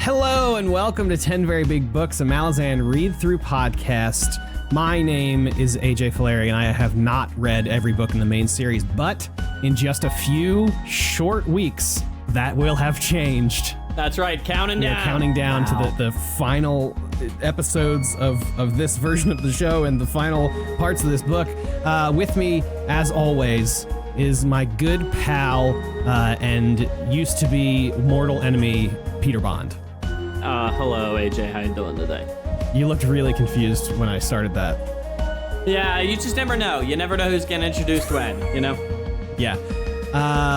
Hello and welcome to 10 Very Big Books, a Malazan read-through podcast. My name is AJ Falleri, and I have not read every book in the main series, but in just a few short weeks, that will have changed. That's right, counting down. Counting down to the final episodes of this version of the show and the final parts of this book. With me, as always, is my good pal and used to be mortal enemy, Peter Bond. Hello, AJ. How you doing today? You looked really confused when I started that. Yeah, you just never know. You never know who's getting introduced when, you know? Yeah.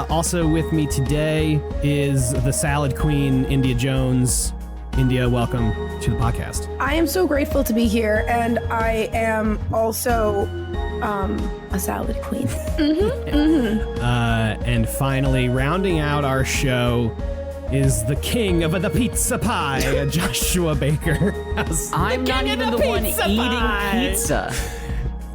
Also with me today is the Salad Queen, India Jones. India, welcome to the podcast. I am so grateful to be here, and I am also a salad queen. And finally, rounding out our show is the king of the pizza pie, Joshua Baker. I'm not even the one eating pizza.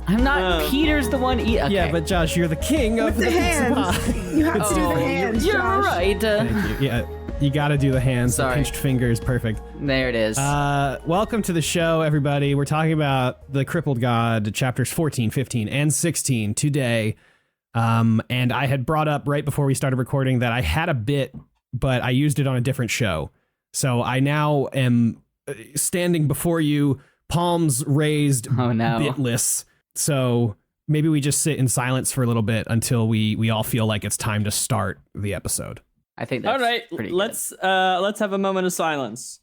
I'm not. Peter's the one eating. Okay. Yeah, but Josh, you're the king of the pizza pie. You have to do the hands. You're Josh. right. Thank you. Yeah, you got to do the hands. Sorry. The pinched fingers, perfect. There it is. Welcome to the show, everybody. We're talking about the Crippled God, chapters 14, 15, and 16 today. And I had brought up right before we started recording that I had a bit, but I used it on a different show. So I now am standing before you, palms raised, bitless. So maybe we just sit in silence for a little bit until we all feel like it's time to start the episode. I think that's all right. pretty Let's have a moment of silence.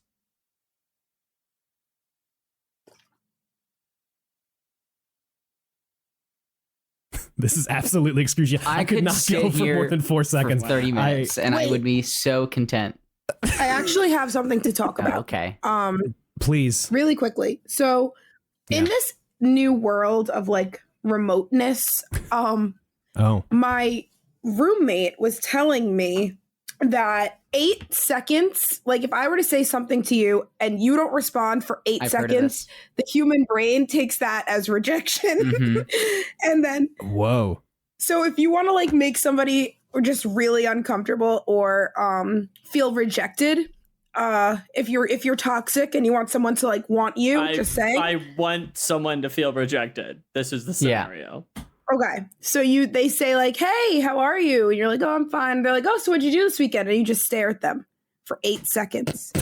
This is absolutely excruciating. I could not go for more than 4 seconds. For 30 minutes, I would be so content. I actually have something to talk about. Okay. Please. Really quickly. So, in this new world of like remoteness, my roommate was telling me that 8 seconds, like if I were to say something to you and you don't respond for 8 seconds, the human brain takes that as rejection. Mm-hmm. And then, whoa. So if you want to like make somebody just really uncomfortable or feel rejected, if you're toxic and you want someone to like want you, just say, I want someone to feel rejected. This is the scenario. Yeah. Okay, so they say like, "Hey, how are you?" And you're like, "Oh, I'm fine." They're like, "Oh, so what'd you do this weekend?" And you just stare at them for 8 seconds,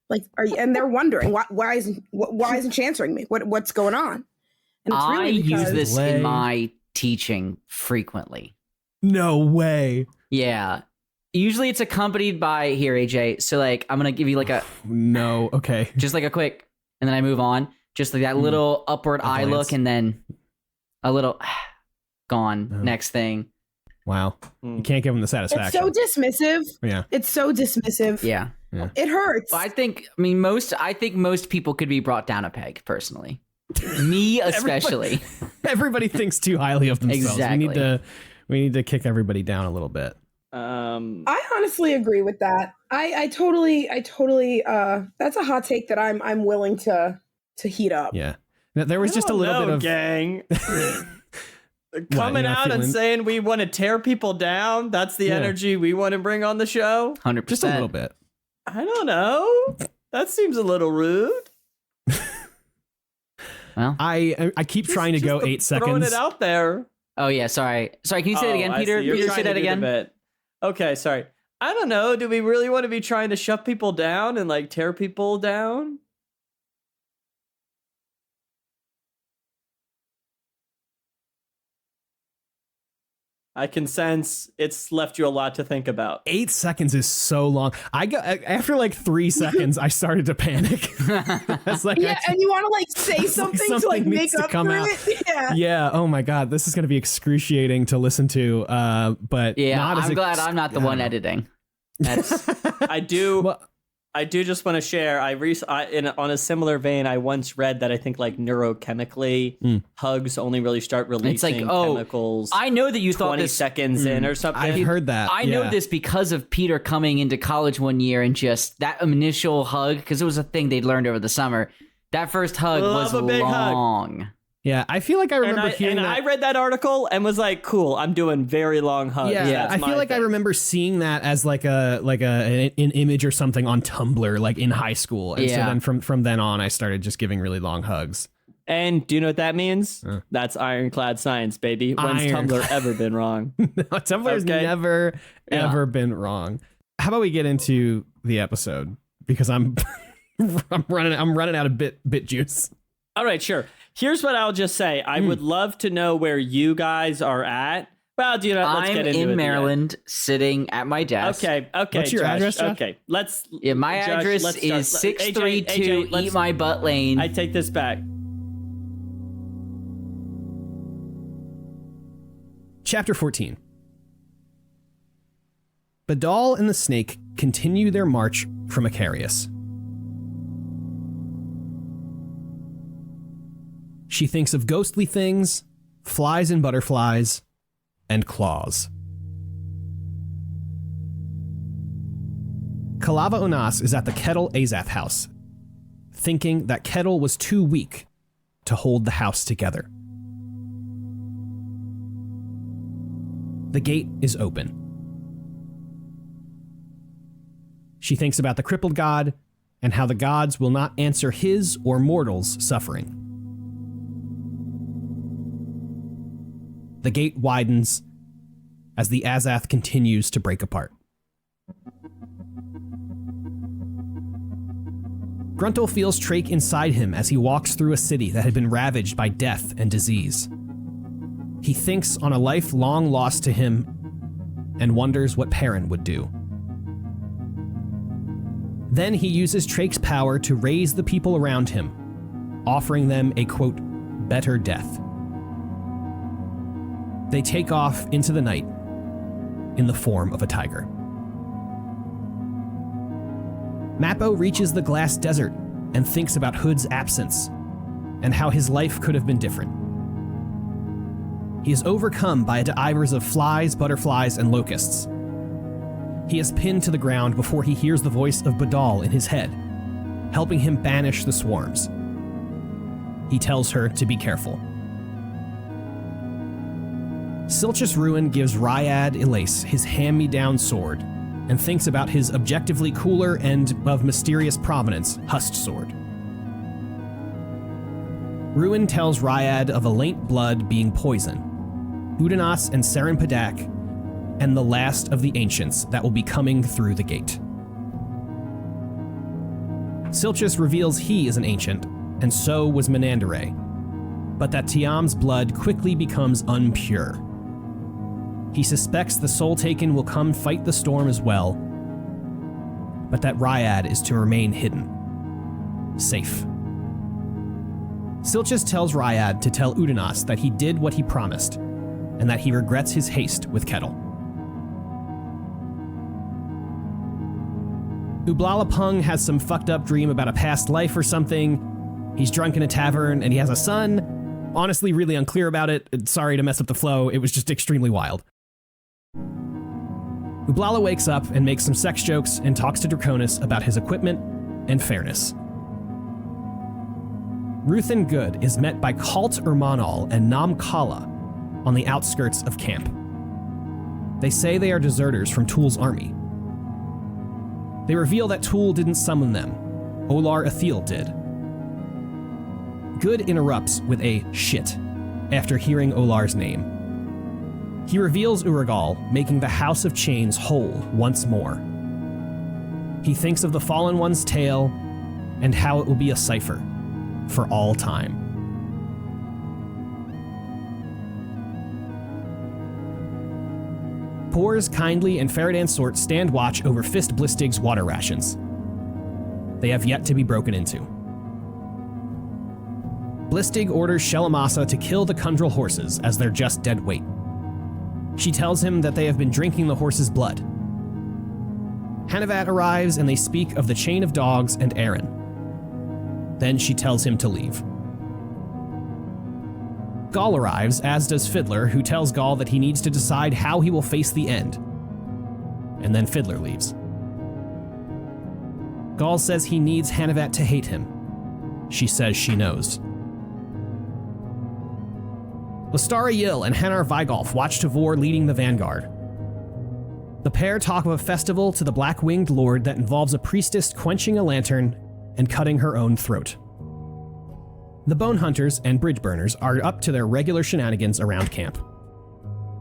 like, and they're wondering why isn't she answering me? What's going on? And it's really use this in my teaching frequently. No way. Yeah, usually it's accompanied by here, AJ. So like, I'm gonna give you like a okay, just like a quick, and then I move on, just like that little upward eye look, and then a little. Gone. Next thing. Wow. You can't give them the satisfaction. It's so dismissive. Yeah. It's so dismissive. Yeah. It hurts. Well, I think most people could be brought down a peg, personally. Me especially. Everybody thinks too highly of themselves. Exactly. We need to kick everybody down a little bit. I honestly agree with that. I totally that's a hot take that I'm willing to heat up. Yeah. Now, there was just a little bit of gang. Coming out and saying we want to tear people down. That's the energy we want to bring on the show. 100%. Just a little bit. I don't know. That seems a little rude. Well, I keep trying to go 8 seconds. Throwing it out there. Oh yeah, sorry. Can you say it again, Peter? Peter, say that again. Okay, sorry. I don't know. Do we really want to be trying to shove people down and like tear people down? I can sense it's left you a lot to think about. 8 seconds is so long. After like 3 seconds, I started to panic. And you want to like say something to like make up for it. Yeah. Yeah. Oh my God, this is going to be excruciating to listen to. But yeah, I'm glad I'm not the one editing. That's I do. Well, I do just want to share. On a similar vein, I once read that I think like neurochemically, hugs only really start releasing chemicals. I know that you thought 20 this seconds in or something. I've heard that. I know this because of Peter coming into college one year and just that initial hug, because it was a thing they'd learned over the summer. That first hug was long. Yeah, I feel like I remember hearing that. I read that article and was like, cool, I'm doing very long hugs. Yeah, I feel like I remember seeing that as like an image or something on Tumblr, like in high school. And so then from then on, I started just giving really long hugs. And do you know what that means? That's ironclad science, baby. When's Tumblr ever been wrong? No, Tumblr's never, ever been wrong. How about we get into the episode? Because I'm running out of bit juice. All right, sure. Here's what I'll just say. I would love to know where you guys are at. Well, do you know, let's get into it. I'm in Maryland, sitting at my desk. Okay. What's your address, Josh? Okay, let's... Yeah, my address is 632 AJ, Eat My Butt Lane. I take this back. Chapter 14. Badal and the snake continue their march from Icarius. She thinks of ghostly things, flies and butterflies, and claws. Kalava Unas is at the Kettle Azath house, thinking that Kettle was too weak to hold the house together. The gate is open. She thinks about the crippled god and how the gods will not answer his or mortals' suffering. The gate widens as the Azath continues to break apart. Gruntle feels Trake inside him as he walks through a city that had been ravaged by death and disease. He thinks on a life long lost to him and wonders what Perrin would do. Then he uses Trake's power to raise the people around him, offering them a, quote, better death. They take off into the night in the form of a tiger. Mappo reaches the glass desert and thinks about Hood's absence and how his life could have been different. He is overcome by divers of flies, butterflies, and locusts. He is pinned to the ground before he hears the voice of Badal in his head, helping him banish the swarms. He tells her to be careful. Silchus Ruin gives Ryad Elace his hand-me-down sword and thinks about his objectively cooler and of mysterious provenance Hust sword. Ruin tells Ryad of Alaint blood being poison, Udanas and Seren Padak, and the last of the ancients that will be coming through the gate. Silchus reveals he is an ancient, and so was Menandere, but that Tiam's blood quickly becomes unpure. He suspects the Soul Taken will come fight the storm as well, but that Ryad is to remain hidden, safe. Silchus tells Ryad to tell Udanas that he did what he promised, and that he regrets his haste with Kettle. Ublalapung has some fucked up dream about a past life or something. He's drunk in a tavern, and he has a son. Honestly, really unclear about it. Sorry to mess up the flow. It was just extremely wild. Ublala wakes up and makes some sex jokes and talks to Draconis about his equipment and fairness. Ruthin Good is met by Kalt Urmanal and Nam Kala on the outskirts of camp. They say they are deserters from Tool's army. They reveal that Tool didn't summon them. Olar Athiel did. Good interrupts with a shit after hearing Olar's name. He reveals Uragal, making the House of Chains whole once more. He thinks of the Fallen One's tale and how it will be a cipher for all time. Pors, Kindly, and Faradan Sort stand watch over Fist Blistig's water rations. They have yet to be broken into. Blistig orders Shelamasa to kill the Kundral horses as they're just dead weight. She tells him that they have been drinking the horses' blood. Hanavat arrives and they speak of the chain of dogs and Aaron. Then she tells him to leave. Gaul arrives, as does Fiddler, who tells Gaul that he needs to decide how he will face the end. And then Fiddler leaves. Gaul says he needs Hanavat to hate him. She says she knows. Lestara Yill and Hanar Vigolf watch Tavor leading the vanguard. The pair talk of a festival to the Black-Winged Lord that involves a priestess quenching a lantern and cutting her own throat. The Bone Hunters and Bridge Burners are up to their regular shenanigans around camp.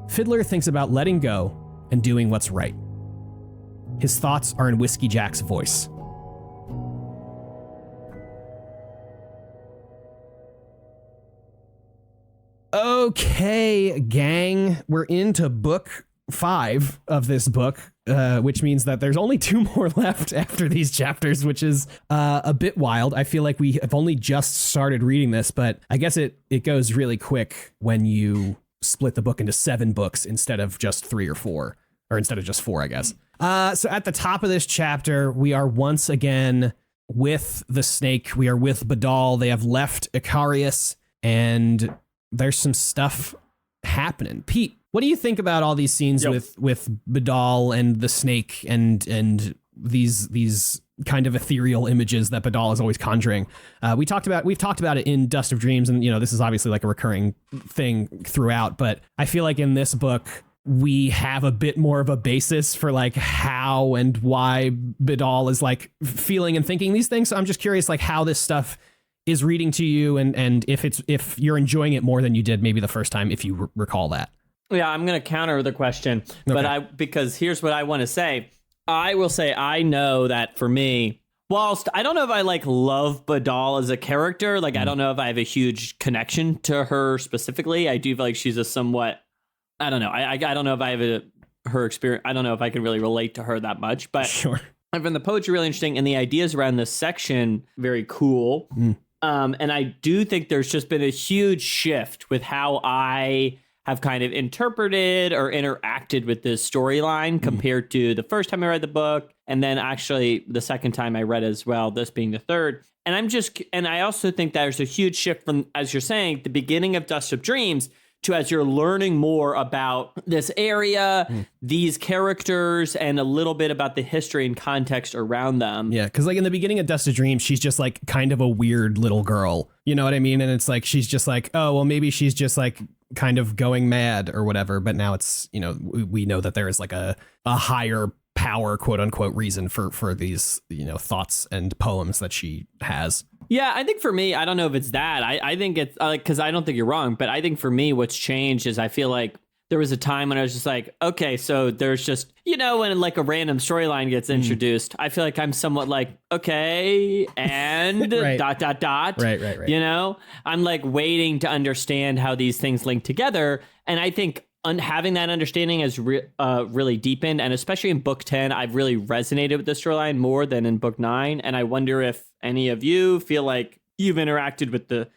Fiddler thinks about letting go and doing what's right. His thoughts are in Whiskey Jack's voice. Okay, gang, we're into book 5 of this book, which means that there's only 2 more left after these chapters, which is a bit wild. I feel like we have only just started reading this, but I guess it goes really quick when you split the book into 7 books instead of just 3 or 4, or instead of just 4, I guess. So at the top of this chapter, we are once again with the snake. We are with Badal. They have left Icarius, and there's some stuff happening. Pete, what do you think about all these scenes with Badal and the snake and these kind of ethereal images that Badal is always conjuring? We've talked about it in Dust of Dreams, and this is obviously like a recurring thing throughout, but I feel like in this book we have a bit more of a basis for like how and why Badal is like feeling and thinking these things. So I'm just curious like how this stuff is reading to you, and if you're enjoying it more than you did maybe the first time, if you recall that. Yeah, I'm going to counter the question, but because here's what I want to say. I will say I know that for me, whilst I don't know if I like love Badal as a character, like I don't know if I have a huge connection to her specifically. I do feel like she's a somewhat, I don't know. I don't know if I have her experience. I don't know if I can really relate to her that much, but sure. I found the poetry really interesting and the ideas around this section very cool. And I do think there's just been a huge shift with how I have kind of interpreted or interacted with this storyline compared to the first time I read the book, and then actually the second time I read as well, this being the third. And I also think there's a huge shift from, as you're saying, the beginning of Dust of Dreams to as you're learning more about this area, these characters, and a little bit about the history and context around them. Yeah, because like in the beginning of Dust of Dreams, she's just like kind of a weird little girl. You know what I mean? And it's like, she's just like, oh, well, maybe she's just like kind of going mad or whatever. But now it's, we know that there is like a higher power, quote unquote, reason for these, thoughts and poems that she has. Yeah, I think for me, I don't know if it's that. I think it's because I don't think you're wrong, but I think for me, what's changed is I feel like there was a time when I was just like, okay, so there's just, when like a random storyline gets introduced, I feel like I'm somewhat like, okay, and right. ... Right. I'm like waiting to understand how these things link together. And I think having that understanding has really deepened. And especially in book 10, I've really resonated with the storyline more than in book 9. And I wonder if any of you feel like you've interacted with the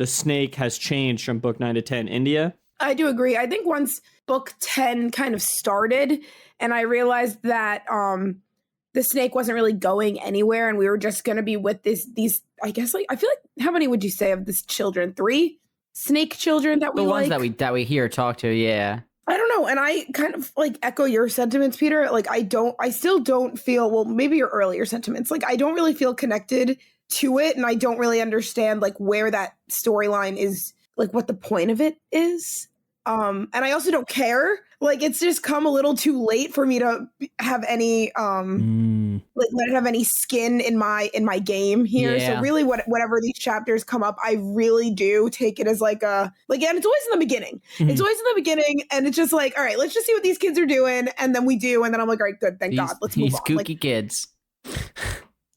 snake has changed from book 9 to 10. India? I do agree. I think once book 10 kind of started and I realized that the snake wasn't really going anywhere and we were just going to be with these, I guess, like, I feel like, how many would you say of this children? 3 snake children that we the ones like? that we hear talk to, yeah. I don't know. And I kind of like echo your sentiments, Peter. Like, I still don't feel, well, maybe your earlier sentiments. Like, I don't really feel connected to it. And I don't really understand like where that storyline is, like what the point of it is. And I also don't care. Like, it's just come a little too late for me to have any, like let it have any skin in my game here. Yeah. So really whatever these chapters come up, I really do take it as like and it's always in the beginning. It's always in the beginning. And it's just like, all right, let's just see what these kids are doing. And then we do. And then I'm like, all right, good. Thank God. Let's move on. These kooky like, kids. Yeah.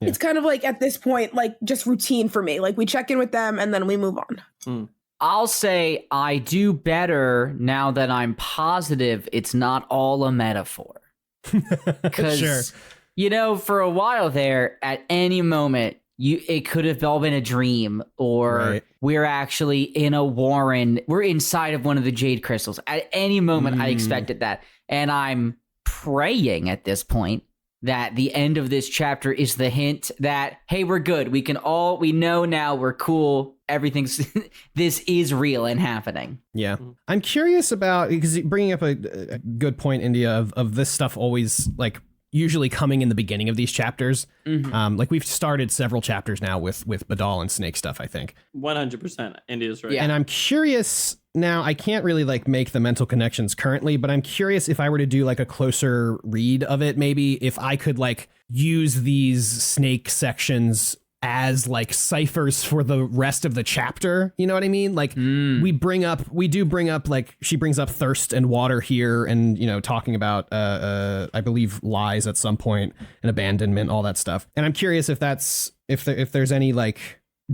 It's kind of like at this point, like just routine for me. Like we check in with them and then we move on. I'll say I do better now that I'm positive it's not all a metaphor. Because, sure. For a while there, at any moment, it could have all been a dream, or we're actually in a warren. We're inside of one of the jade crystals. At any moment, I expected that. And I'm praying at this point that the end of this chapter is the hint that, hey, we're good. We know now, we're cool. Everything's, this is real and happening. Yeah. I'm curious about, because bringing up a good point, India, of this stuff always like usually coming in the beginning of these chapters. Like we've started several chapters now with Badal and snake stuff, I think. 100%. India's right. Yeah. And I'm curious now I can't really like make the mental connections currently, but I'm curious if I were to do like a closer read of it, maybe if I could like use these snake sections as like ciphers for the rest of the chapter. You know what I mean? Like we do bring up like she brings up thirst and water here, and you know, talking about I believe lies at some point and abandonment, all that stuff. And I'm curious if that's if there's any like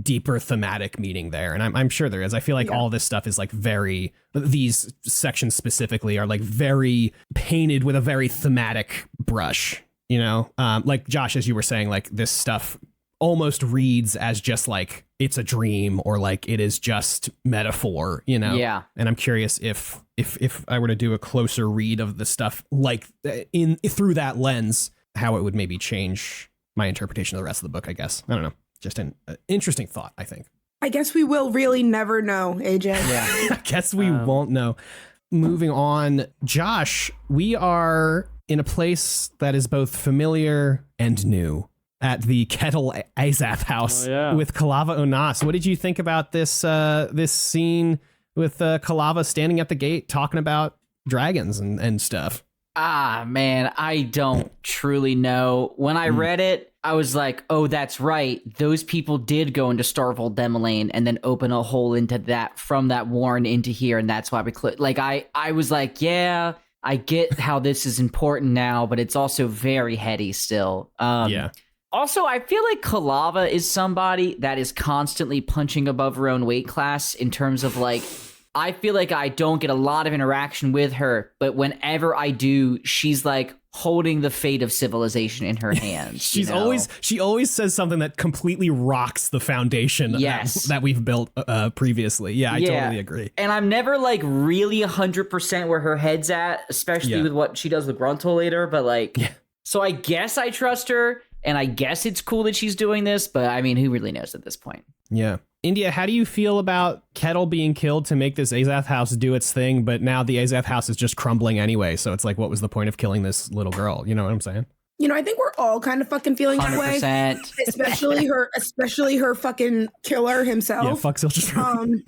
deeper thematic meaning there, and I'm sure there is. I feel like all this stuff is like these sections specifically are like very painted with a very thematic brush. You know, like Josh, as you were saying, like this stuff almost reads as just like it's a dream or like it is just metaphor, you know? Yeah. And I'm curious if I were to do a closer read of the stuff like through that lens, how it would maybe change my interpretation of the rest of the book, I guess. I don't know. Just an interesting thought, I think. I guess we will really never know, AJ. Yeah. I guess we won't know. Moving on, Josh, we are in a place that is both familiar and new. At the Kettle Azath house with Kalava Onas. What did you think about this this scene with Kalava standing at the gate talking about dragons and stuff? Ah, man, I don't truly know. When I read it, I was like, oh, that's right. Those people did go into Starvold Demolaine and then open a hole into that from that warren into here. And that's why we like, I was like, yeah, I get how this is important now, but it's also very heady still. Yeah. Also, I feel like Kalava is somebody that is constantly punching above her own weight class in terms of like, I feel like I don't get a lot of interaction with her, but whenever I do, she's like holding the fate of civilization in her hands. She always says something that completely rocks the foundation that we've built previously. Yeah, I totally agree. And I'm never like really 100% where her head's at, especially with what she does with Gruntle later, but like, so I guess I trust her. And I guess it's cool that she's doing this, but I mean, who really knows at this point? Yeah. India, how do you feel about Kettle being killed to make this Azath house do its thing, but now the Azath house is just crumbling anyway, so it's like, what was the point of killing this little girl? You know what I'm saying? You know, I think we're all kind of fucking feeling 100%. That way. Especially her fucking killer himself. Yeah, fuck Silchester.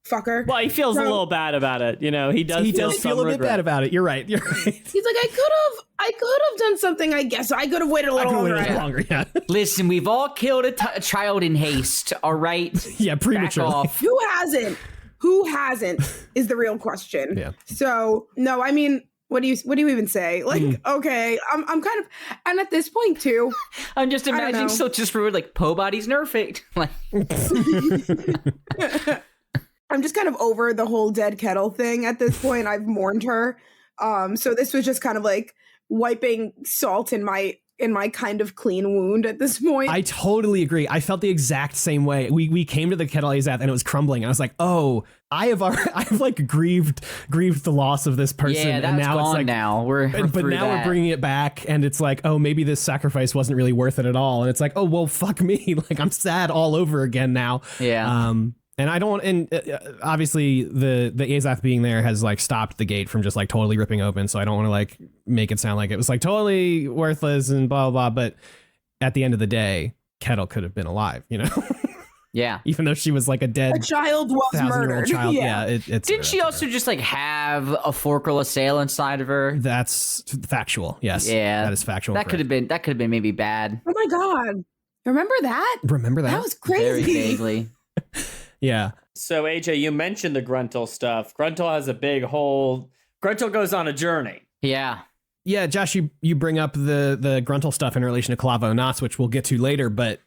Fucker. Well, he feels a little bad about it. You know, he does feel a bit bad about it. You're right. He's like, I could have done something, I guess. I could have waited a little longer. Yeah. Listen, we've all killed a child in haste, all right? Yeah, prematurely. Who hasn't is the real question. Yeah. So, no, I mean, what do you even say? Like, okay, I'm kind of, and at this point too, I'm just imagining so just for like Po body's nerfed. Like I'm just kind of over the whole dead Kettle thing at this point. I've mourned her. So this was just kind of like wiping salt in my kind of clean wound at this point. I totally agree. I felt the exact same way. We came to the Kettle Azath and it was crumbling. And I was like, oh, I've like grieved the loss of this person. Yeah, that's and now gone it's like, now. We're we're bringing it back, and it's like, oh, maybe this sacrifice wasn't really worth it at all. And it's like, oh, well, fuck me. Like I'm sad all over again now. Yeah. And I don't, and obviously the Azath being there has like stopped the gate from just like totally ripping open. So I don't want to like make it sound like it was like totally worthless and blah, blah, blah. But at the end of the day, Kettle could have been alive, you know? Yeah. Even though she was like a child was murdered. Child. Yeah. Didn't she also just like have a Forkal Assail inside of her? That's factual. Yes. Yeah. That is factual. That could have been maybe bad. Oh my God. Remember that? That was crazy. Very vaguely. Yeah. So AJ, you mentioned the Gruntle stuff. Gruntle has a big hole. Gruntle goes on a journey. Yeah. Yeah, Josh, you bring up the Gruntle stuff in relation to Kalava Onas, which we'll get to later, but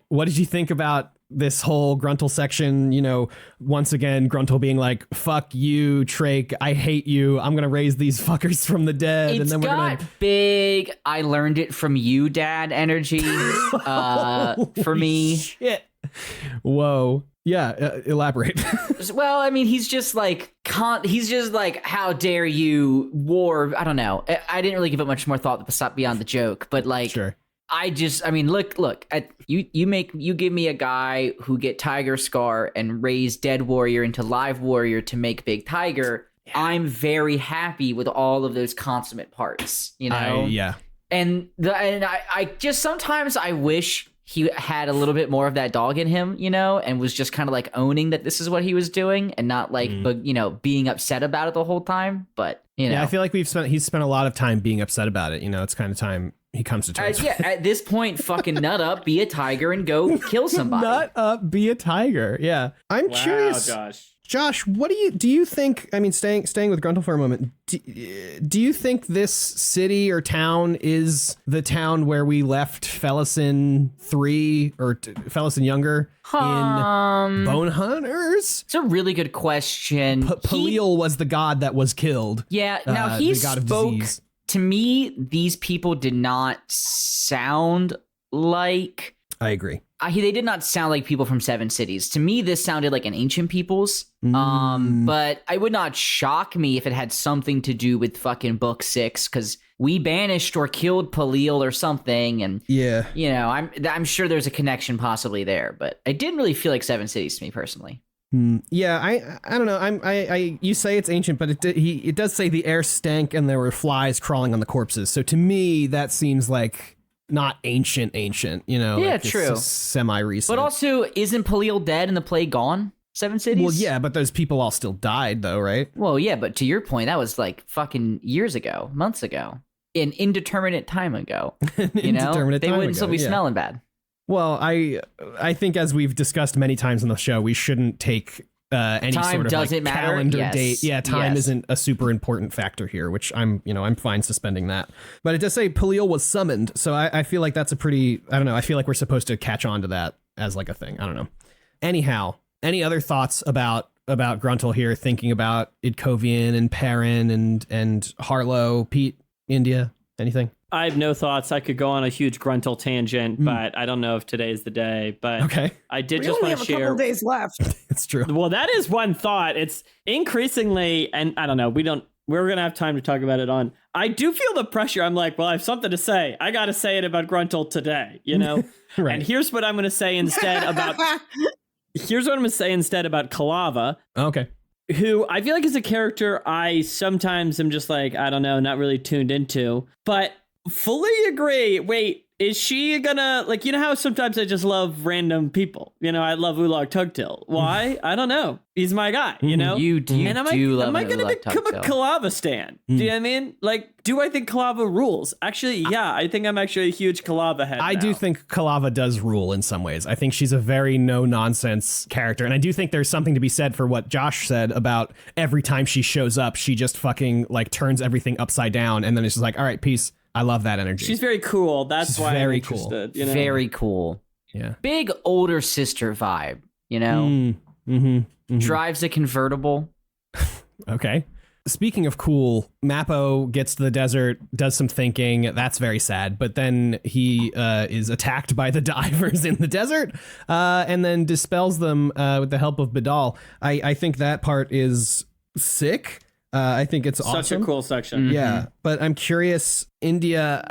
what did you think about this whole Gruntle section? You know, once again, Gruntle being like, fuck you, Trake, I hate you, I'm gonna raise these fuckers from the dead. It's and then we're got gonna big I learned it from you, Dad energy for me. Shit. Whoa. Yeah, elaborate. Well, I mean, he's just like, how dare you, war. I don't know. I didn't really give it much more thought beyond the joke, but like, sure. Look, you give me a guy who get Tiger Scar and raise Dead Warrior into Live Warrior to make Big Tiger. Yeah. I'm very happy with all of those consummate parts, you know? Yeah. And I just sometimes I wish he had a little bit more of that dog in him, you know, and was just kind of like owning that this is what he was doing and not like, but, you know, being upset about it the whole time. But, you know, I feel like he's spent a lot of time being upset about it. You know, it's kind of time he comes to terms. Yeah, at this point, fucking nut up, be a tiger and go kill somebody. Nut up, be a tiger. Yeah. I'm curious. Josh, what do you think? I mean, staying with Gruntle for a moment. Do you think this city or town is the town where we left Fellison 3 or Fellison Younger in Bone Hunters? It's a really good question. Palil was the god that was killed. Yeah. Now he spoke. To me, these people did not sound like. I agree. They did not sound like people from Seven Cities. To me, this sounded like an ancient people's. But it would not shock me if it had something to do with fucking Book 6, because we banished or killed Palil or something. And yeah, you know, I'm sure there's a connection possibly there, but it didn't really feel like Seven Cities to me personally. Yeah, I don't know. I you say it's ancient, but it does say the air stank and there were flies crawling on the corpses. So to me, that seems like not ancient, you know. Yeah, like true. Semi-recent. But also, isn't Palil dead and the plague gone? Seven Cities? Well, yeah, but those people all still died, though, right? Well, yeah, but to your point, that was like fucking years ago, months ago, an indeterminate time ago. You know, they wouldn't still be smelling bad. Well, I think as we've discussed many times on the show, we shouldn't take any time sort of doesn't like matter. calendar date. Yeah, time isn't a super important factor here, which I'm fine suspending that. But it does say Palil was summoned, so I feel like that's a pretty, I don't know, I feel like we're supposed to catch on to that as like a thing. I don't know. Anyhow, any other thoughts about Gruntle here, thinking about Idkovian and Perrin and Harlow, Pete, India, anything? I have no thoughts. I could go on a huge Gruntle tangent, but I don't know if today's the day. But okay. I did just want to share. We only have a couple days left. It's true. Well, that is one thought. It's increasingly, and I don't know, we're going to have time to talk about it on. I do feel the pressure. I'm like, well, I have something to say. I got to say it about Gruntle today, you know? Right. And here's what I'm going to say instead about Kalava. Okay. Who I feel like is a character I sometimes am just like, I don't know, not really tuned into, but fully agree. Wait, is she gonna, like, you know how sometimes I just love random people? You know, I love Ulog Tugtail. Why? I don't know. He's my guy, you know? You do love am I gonna become a Kalava stan? Do you know what I mean? Like, do I think Kalava rules? Actually, yeah, I think I'm actually a huge Kalava head. I do think Kalava does rule in some ways. I think she's a very no-nonsense character. And I do think there's something to be said for what Josh said about every time she shows up, she just fucking, like, turns everything upside down. And then it's just like, all right, peace. I love that energy. She's very cool. That's why I'm interested. Cool. You know? Very cool. Yeah. Big older sister vibe, you know? Drives a convertible. Okay. Speaking of cool, Mappo gets to the desert, does some thinking. That's very sad. But then he is attacked by the divers in the desert and then dispels them with the help of Bidal. I think that part is sick. I think it's awesome. Such a cool section. Yeah, but I'm curious, India.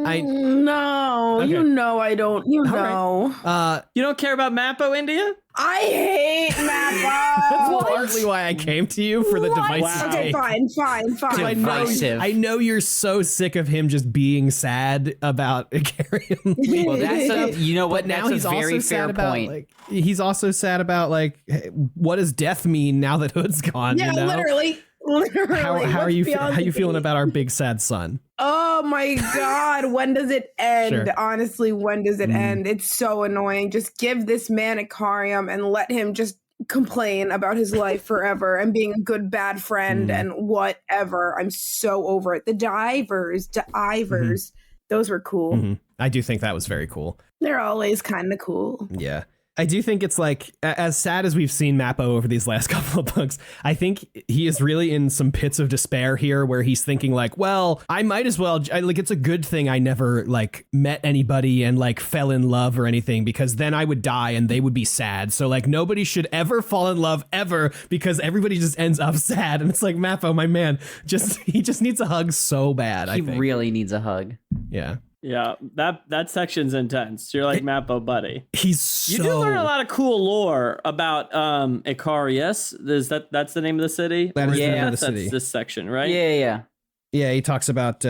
No, okay. You know I don't. You know. Right. You don't care about Mappo, India? I hate Mappo. That's partly why I came to you for the divisive. Wow. Okay, fine. I know you're so sick of him just being sad about Ikarian. Well, that's you know what? Now he's a very fair point. Like, he's also sad about like, what does death mean now that Hood's gone? Yeah, you know? literally. How are you feeling about our big sad son? Oh my god, when does it end? Sure. Honestly, when does it end? It's so annoying. Just give this man Ikariam and let him just complain about his life forever and being a good bad friend and whatever. I'm so over it. The divers, those were cool. I do think that was very cool. They're always kind of cool. Yeah. I do think it's like, as sad as we've seen Mappo over these last couple of books, I think he is really in some pits of despair here where he's thinking like, well, I might as well, like, it's a good thing I never like met anybody and like fell in love or anything, because then I would die and they would be sad. So like nobody should ever fall in love ever, because everybody just ends up sad. And it's like, Mappo, my man, he just needs a hug so bad. He really needs a hug. Yeah. Yeah, that section's intense. You're like Mappo buddy. You do learn a lot of cool lore about Ikarius. That's the name of the city? That is the name of the city. That's this section, right? Yeah. Yeah, he talks about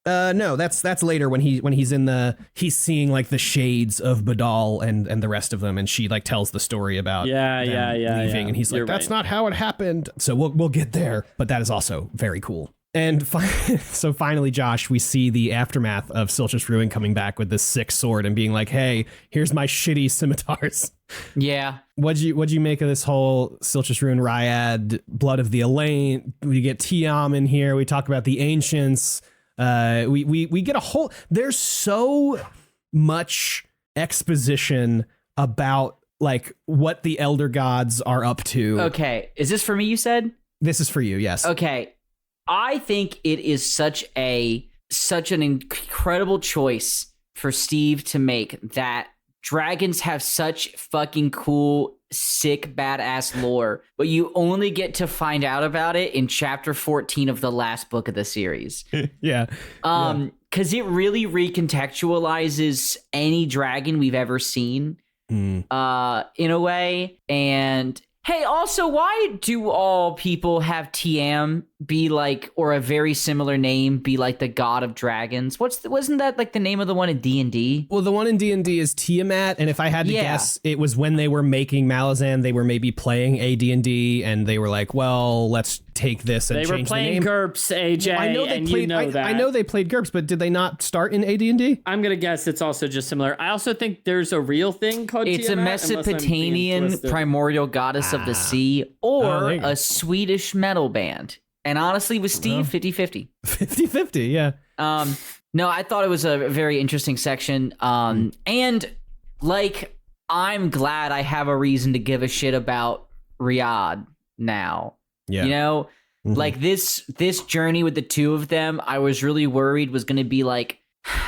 No, that's later when he's seeing like the shades of Badal and the rest of them, and she like tells the story about leaving, and he's like, that's not how it happened. So we'll get there, but that is also very cool. And so finally, Josh, we see the aftermath of Silchus Ruin coming back with this sick sword and being like, hey, here's my shitty scimitars. Yeah. What'd you make of this whole Silchus Ruin Ryad, Blood of the Elaine? We get Tiam in here. We talk about the ancients. We get a whole, there's so much exposition about like what the elder gods are up to. Okay. Is this for me, you said? This is for you, yes. Okay. I think it is such an incredible choice for Steve to make, that dragons have such fucking cool, sick, badass lore, but you only get to find out about it in chapter 14 of the last book of the series. Yeah. Because it really recontextualizes any dragon we've ever seen in a way. And hey, also, why do all people have Tiam be like, or a very similar name be like the god of dragons? Wasn't that like the name of the one in D&D? Well, the one in D&D is Tiamat, and if I had to guess, it was when they were making Malazan, they were maybe playing AD&D, and they were like, well, let's take this and change the name. They were playing GURPS, AJ, well, I know they and played, you know that. I know they played GURPS, but did they not start in AD&D? I'm going to guess it's also just similar. I also think there's a real thing called It's Tiamat, a Mesopotamian primordial goddess of the sea, or a Swedish metal band. And honestly, with Steve, 50-50. 50-50, yeah. No, I thought it was a very interesting section. And like, I'm glad I have a reason to give a shit about Riyadh now. Yeah. You know, like this journey with the two of them, I was really worried was going to be like,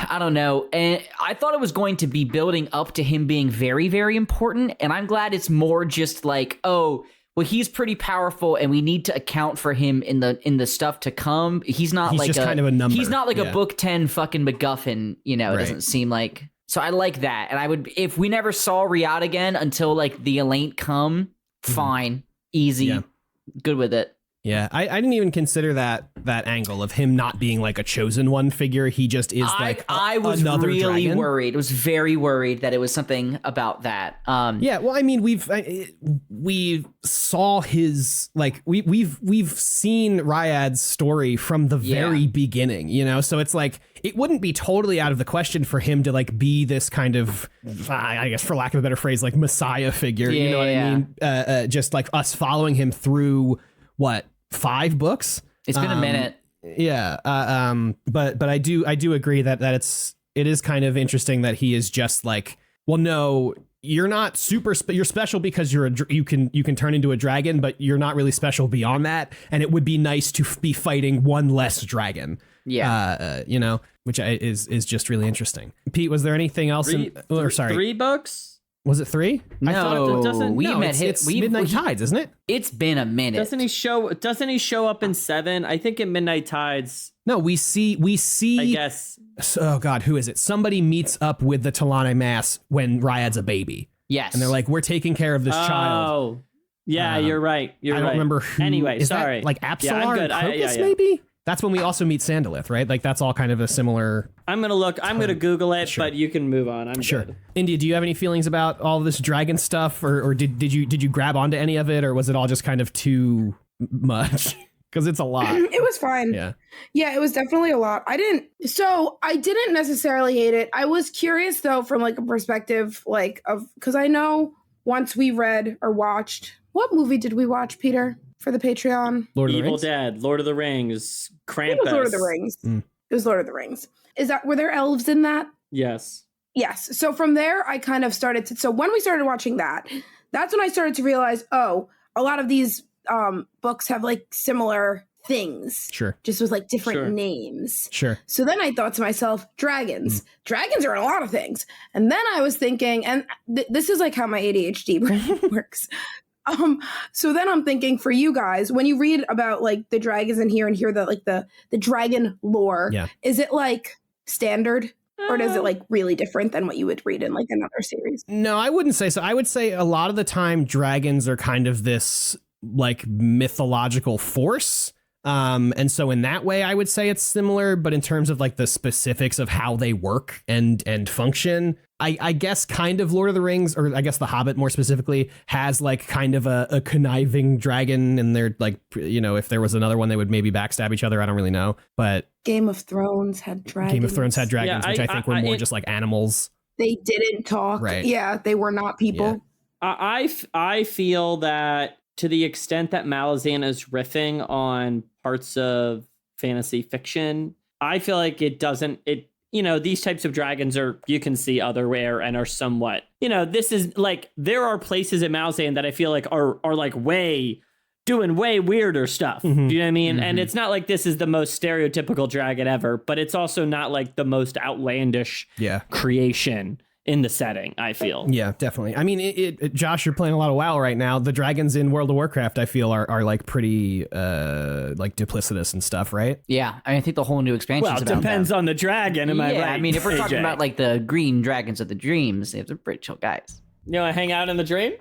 I don't know. And I thought it was going to be building up to him being very, very important. And I'm glad it's more just like, oh, well, he's pretty powerful, and we need to account for him in the stuff to come. He's like just kind of a number. He's not like a book 10 fucking MacGuffin. You know, it doesn't seem like. So I like that, and I would, if we never saw Riyadh again until like the Elaine come, fine, easy, good with it. Yeah, I didn't even consider that angle of him not being like a chosen one figure. He just is like I was another really dragon. worried. I was very worried that it was something about that. Yeah, well, I mean, we saw his like we've seen Ryad's story from the very beginning, you know. So it's like it wouldn't be totally out of the question for him to like be this kind of, I guess, for lack of a better phrase, like Messiah figure. You know what I mean? Just like us following him through. What, 5 books? It's been a minute. Yeah. But I do agree that it is kind of interesting that he is just like, well, no, you're not you're special because you can turn into a dragon, but you're not really special beyond that. And it would be nice to be fighting one less dragon. Yeah. You know, which is just really interesting. Pete, was there anything else? 3 books? Was it 3? No, I thought it's Midnight Tides, isn't it? It's been a minute. Doesn't he show up in 7? I think in Midnight Tides. No, we see. I guess. Oh God, who is it? Somebody meets up with the Talane Mass when Ryad's a baby. Yes, and they're like, "We're taking care of this child." Oh, yeah, you're right. I don't remember who. Anyway, is sorry. That like Absalar and Crocus, maybe? That's when we also meet Sandalith, right? Like that's all kind of a similar. I'm gonna look. I'm gonna Google it, but you can move on. I'm sure. Good. India, do you have any feelings about all this dragon stuff, or did you grab onto any of it, or was it all just kind of too much? Because it's a lot. It was fine. Yeah, it was definitely a lot. I didn't necessarily hate it. I was curious though, from like a perspective like of, because I know once we read or watched, what movie did we watch, Peter? For the Patreon? Lord of the Evil Rings? Dead, Lord of the Rings, Krampus. It was Lord of the Rings. It was Lord of the Rings. Were there elves in that? Yes. Yes. So from there, I kind of started to, so when we started watching that, that's when I started to realize, oh, a lot of these books have like similar things. Sure. Just with like different names. Sure. So then I thought to myself, dragons. Dragons are in a lot of things. And then I was thinking, and this is like how my ADHD brain works. So then I'm thinking for you guys, when you read about like the dragons in here and hear like the dragon lore, is it like standard or does it like really different than what you would read in like another series? No, I wouldn't say so. I would say a lot of the time dragons are kind of this like mythological force. And so in that way, I would say it's similar, but in terms of like the specifics of how they work and function, I guess kind of Lord of the Rings, or I guess The Hobbit more specifically, has like kind of a conniving dragon, and they're like, you know, if there was another one, they would maybe backstab each other. I don't really know, but Game of Thrones had dragons. Game of Thrones had dragons, which I think were more just like animals. They didn't talk. Right. Yeah, they were not people. Yeah. I feel that to the extent that Malazan is riffing on parts of fantasy fiction, I feel like you know, these types of dragons you can see otherwhere and are somewhat, you know, this is like, there are places in Malazan that I feel like are like doing way weirder stuff. Mm-hmm. Do you know what I mean? Mm-hmm. And it's not like this is the most stereotypical dragon ever, but it's also not like the most outlandish creation in the setting, I feel. Yeah, definitely. I mean, Josh, you're playing a lot of WoW right now. The dragons in World of Warcraft, I feel, are like pretty like duplicitous and stuff, right? Yeah, I think the whole new expansion. Well, it depends on the dragon, am I right? Yeah, I mean, if we're talking AJ? about like the green dragons of the dreams, they're pretty chill guys. You know, I hang out in the dream?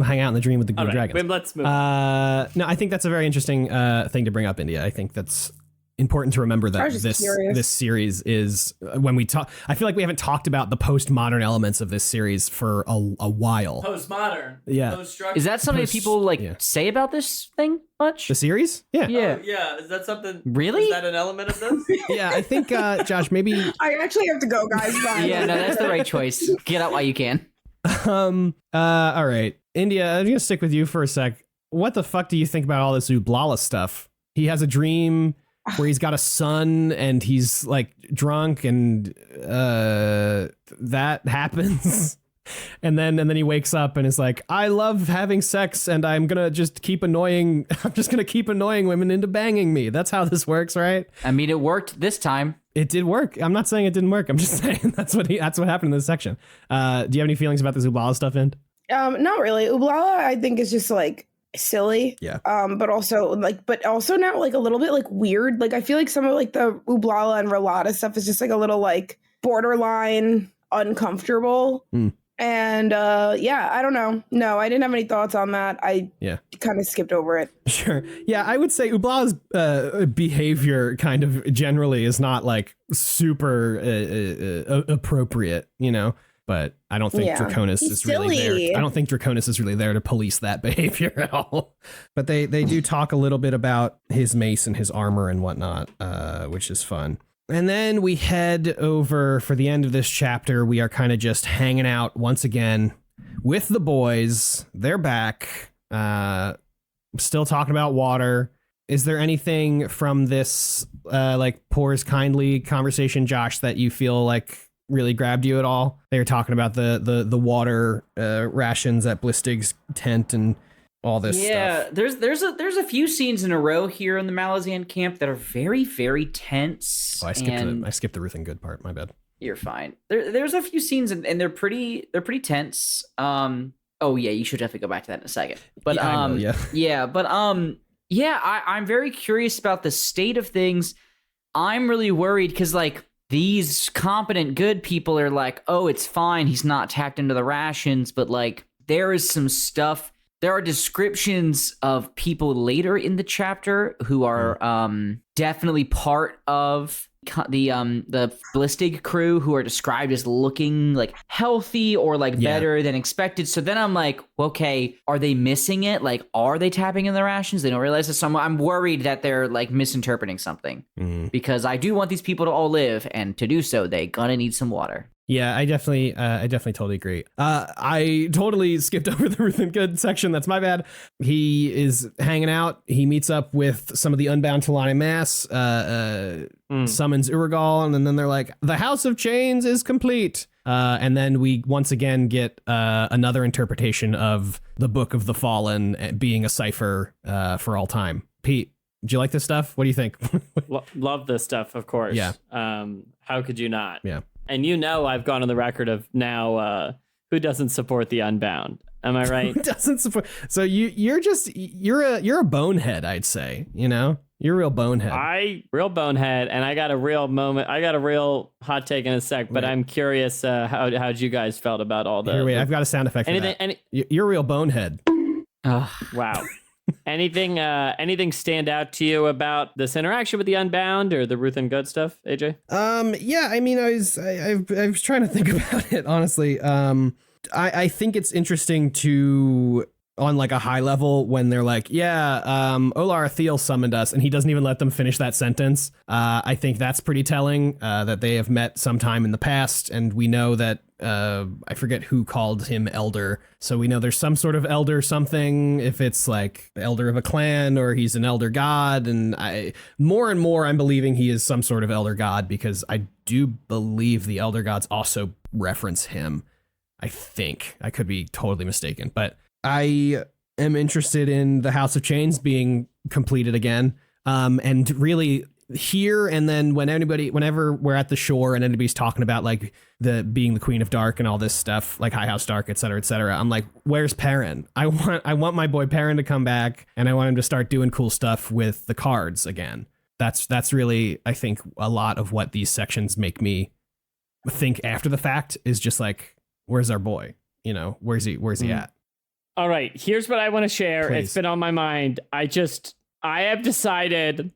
Hang out in the dream with the green dragons. Let's move. No, I think that's a very interesting thing to bring up, India. I think that's important to remember that this series is, when we talk, I feel like we haven't talked about the postmodern elements of this series for a while. Postmodern. Yeah. Is that something people say about this thing much? The series? Yeah. Yeah. Yeah. Is that something? Really? Is that an element of this? Yeah, I think, Josh, maybe. I actually have to go, guys. Bye. Yeah, no, that's the right choice. Get out while you can. All right. India, I'm gonna stick with you for a sec. What the fuck do you think about all this Ublala stuff? He has a dream where he's got a son and he's like drunk, and that happens. And then he wakes up and is like, I love having sex, and I'm just gonna keep annoying women into banging me. That's how this works, right? I mean, it worked this time. It did work. I'm not saying it didn't work. I'm just saying that's what happened in this section. Do you have any feelings about this Ublala stuff, Ind? Not really. Ublala, I think, is just like silly. Yeah. But also now like a little bit like weird. Like I feel like some of like the Ublala and Relata stuff is just like a little like borderline uncomfortable. And I don't know. No, I didn't have any thoughts on that. I kind of skipped over it. Sure. Yeah, I would say Ublala's behavior kind of generally is not like super appropriate, you know. But I don't think Draconis is really there. I don't think Draconis is really there to police that behavior at all. But they do talk a little bit about his mace and his armor and whatnot, which is fun. And then we head over for the end of this chapter. We are kind of just hanging out once again with the boys. They're back. Still talking about water. Is there anything from this like Pours Kindly conversation, Josh, that you feel like really grabbed you at all? They were talking about the water rations at Blistig's tent and all this stuff. Yeah, there's a few scenes in a row here in the Malazan camp that are very, very tense. Oh, I skipped the Ruth and Good part. My bad. You're fine. There's a few scenes and they're pretty tense. Oh yeah, you should definitely go back to that in a second. But I'm very curious about the state of things. I'm really worried because like these competent good people are like, oh, it's fine, he's not tapped into the rations, but like there is some stuff. There are descriptions of people later in the chapter who are definitely part of the Blistig crew who are described as looking like healthy or like better than expected. So then I'm like, okay, are they missing it? Like, are they tapping in the rations? They don't realize this. So I'm worried that they're like misinterpreting something because I do want these people to all live, and to do so, they gonna need some water. Yeah, I definitely totally agree. I totally skipped over the Ruth and Good section. That's my bad. He is hanging out. He meets up with some of the Unbound Talani Mass, summons Uragal, and then they're like, the House of Chains is complete. And then we once again get another interpretation of the Book of the Fallen being a cipher for all time. Pete, did you like this stuff? What do you think? Love this stuff, of course. Yeah. How could you not? Yeah. And you know, I've gone on the record of now who doesn't support the Unbound. Am I right? Who doesn't support? So you're a bonehead, I'd say. You know, you're a real bonehead. Real bonehead, and I got a real moment. I got a real hot take in a sec. But I'm curious how'd you guys felt about all that. Wait, I've got a sound effect for that. You're a real bonehead. Wow. Anything stand out to you about this interaction with the Unbound or the Ruth and Good stuff, AJ? Yeah, I mean, I was trying to think about it, honestly. I think it's interesting to, on like a high level, when they're like, yeah, Olar Thiel summoned us, and he doesn't even let them finish that sentence. I think that's pretty telling, that they have met sometime in the past, and we know that I forget who called him elder, so we know there's some sort of elder something, if it's like the elder of a clan or he's an elder god, and more and more I'm believing he is some sort of elder god, because I do believe the elder gods also reference him. I think I could be totally mistaken, but I am interested in the House of Chains being completed again, and really here, and then whenever we're at the shore and anybody's talking about like being the Queen of Dark and all this stuff, like High House Dark, et cetera, I'm like, where's Perrin? I want my boy Perrin to come back, and I want him to start doing cool stuff with the cards again. That's really, I think, a lot of what these sections make me think after the fact is just like, where's our boy? You know, where's he at? All right, here's what I want to share. Please. It's been on my mind. I have decided,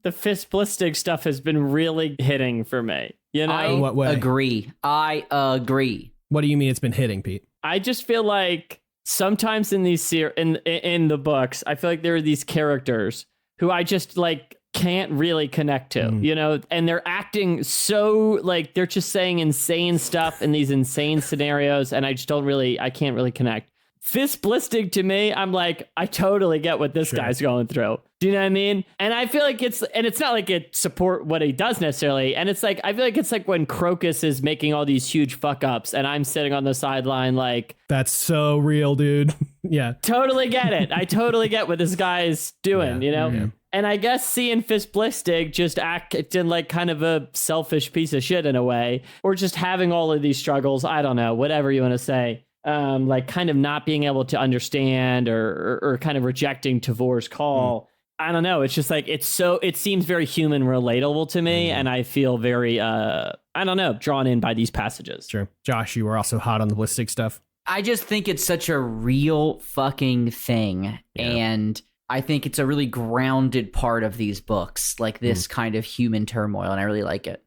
the Fist Blistig stuff has been really hitting for me. You know? I what way? agree. What do you mean it's been hitting, Pete? I just feel like sometimes in these in the books, I feel like there are these characters who I just like can't really connect to, you know, and they're acting so like they're just saying insane stuff in these insane scenarios, and I can't really connect. Fist Blistig, to me, I'm like, I totally get what this guy's going through. Do you know what I mean? And I feel like it's not like it support what he does necessarily. And it's like, I feel like it's like when Crocus is making all these huge fuck ups and I'm sitting on the sideline like, that's so real, dude. Yeah. Totally get it. I totally get what this guy's doing, you know? Yeah. And I guess seeing Fist Blistig just acting like kind of a selfish piece of shit in a way, or just having all of these struggles, I don't know, whatever you want to say. Like kind of not being able to understand or kind of rejecting Tavor's call. I don't know. It's just like, it seems very human relatable to me. And I feel very, I don't know, drawn in by these passages. Sure. Josh, you were also hot on the Blistig stuff. I just think it's such a real fucking thing. Yeah. And I think it's a really grounded part of these books, like this kind of human turmoil. And I really like it.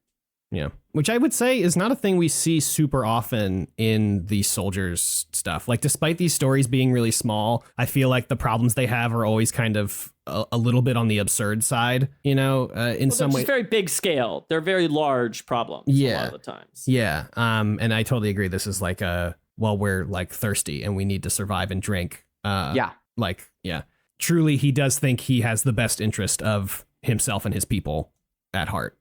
Yeah. Which I would say is not a thing we see super often in the soldiers stuff. Like, despite these stories being really small, I feel like the problems they have are always kind of a little bit on the absurd side, you know, in some way. It's very big scale. They're very large problems a lot of the times. Yeah. And I totally agree. This is like we're like thirsty and we need to survive and drink. Truly, he does think he has the best interest of himself and his people at heart.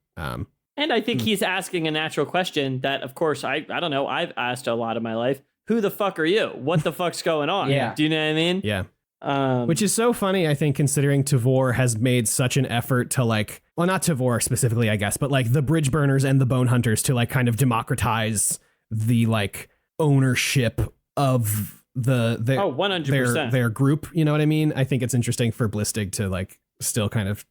And I think he's asking a natural question that, of course, I don't know, I've asked a lot of my life. Who the fuck are you? What the fuck's going on? Yeah. Do you know what I mean? Yeah. Which is so funny, I think, considering Tavor has made such an effort to like, well, not Tavor specifically, I guess, but like the Bridge Burners and the Bone Hunters to like kind of democratize the like ownership of their 100%. their group. You know what I mean? I think it's interesting for Blistig to like still kind of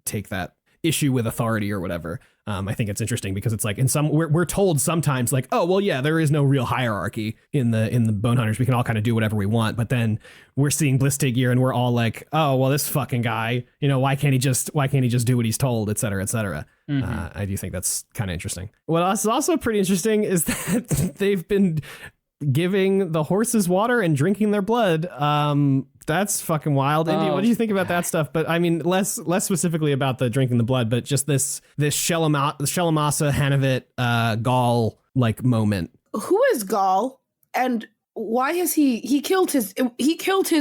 take that issue with authority or whatever. I think it's interesting because it's like we're told sometimes like, oh, well, yeah, there is no real hierarchy in the Bone Hunters. We can all kind of do whatever we want. But then we're seeing Blistig here and we're all like, oh, well, this fucking guy, you know, why can't he just do what he's told, et cetera, et cetera. I do think that's kind of interesting. What else is also pretty interesting is that they've been giving the horses water and drinking their blood. That's fucking wild. Indy, what do you think about that stuff? But I mean, less specifically about the drinking the blood, but just this Shelamasa Hanavit Gaul like moment. Who is Gaul, and why has he killed his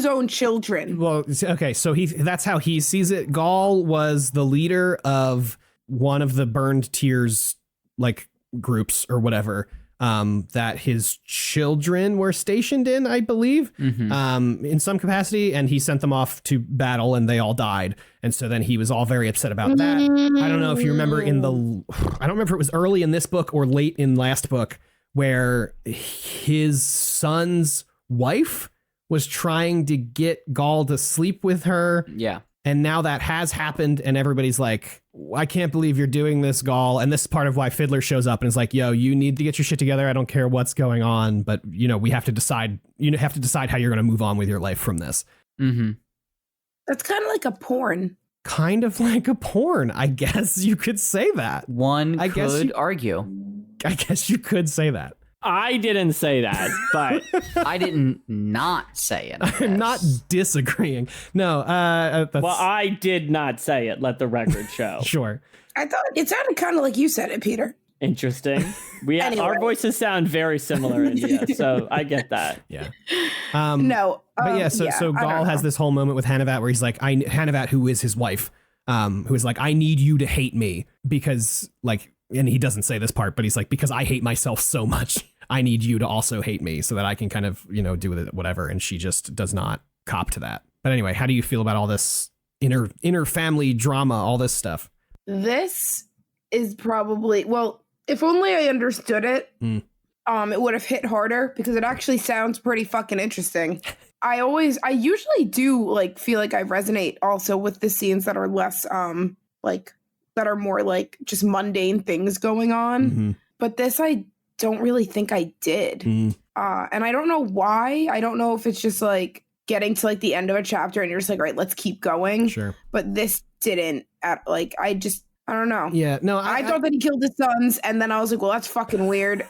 own children? Well, okay, so that's how he sees it. Gaul was the leader of one of the burned tiers like groups or whatever. That his children were stationed in, I believe, in some capacity, and he sent them off to battle and they all died. And so then he was all very upset about that. I don't know if you remember I don't remember if it was early in this book or late in last book where his son's wife was trying to get Gaul to sleep with her. Yeah. And now that has happened and everybody's like, I can't believe you're doing this, Gaul. And this is part of why Fiddler shows up and is like, yo, you need to get your shit together. I don't care what's going on, but you know, we have to decide, how you're going to move on with your life from this. That's kind of like a porn. Kind of like a porn. I guess you could say that. One could argue. I guess you could say that. I didn't say that, but I didn't not say it. I'm not disagreeing. No, well, I did not say it. Let the record show. Sure. I thought it sounded kind of like you said it, Peter. Interesting. Anyway. Our voices sound very similar, India, so I get that. Yeah. But yeah, so Gaul has this whole moment with Hanavat where he's like, Hanavat, who is his wife, who is like, I need you to hate me because, like, and he doesn't say this part, but he's like, because I hate myself so much, I need you to also hate me so that I can kind of, do with it, whatever. And she just does not cop to that. But anyway, how do you feel about all this inner family drama, all this stuff? This is probably, well, if only I understood it, it would have hit harder because it actually sounds pretty fucking interesting. I usually do like feel like I resonate also with the scenes that are less that are more like just mundane things going on. Mm-hmm. But this I don't really think I did. And I don't know why. I don't know if it's just like getting to like the end of a chapter and you're just like, all right, let's keep going. Sure. But this didn't I don't know. Yeah, no, I thought that he killed his sons, and then I was like, well, that's fucking weird.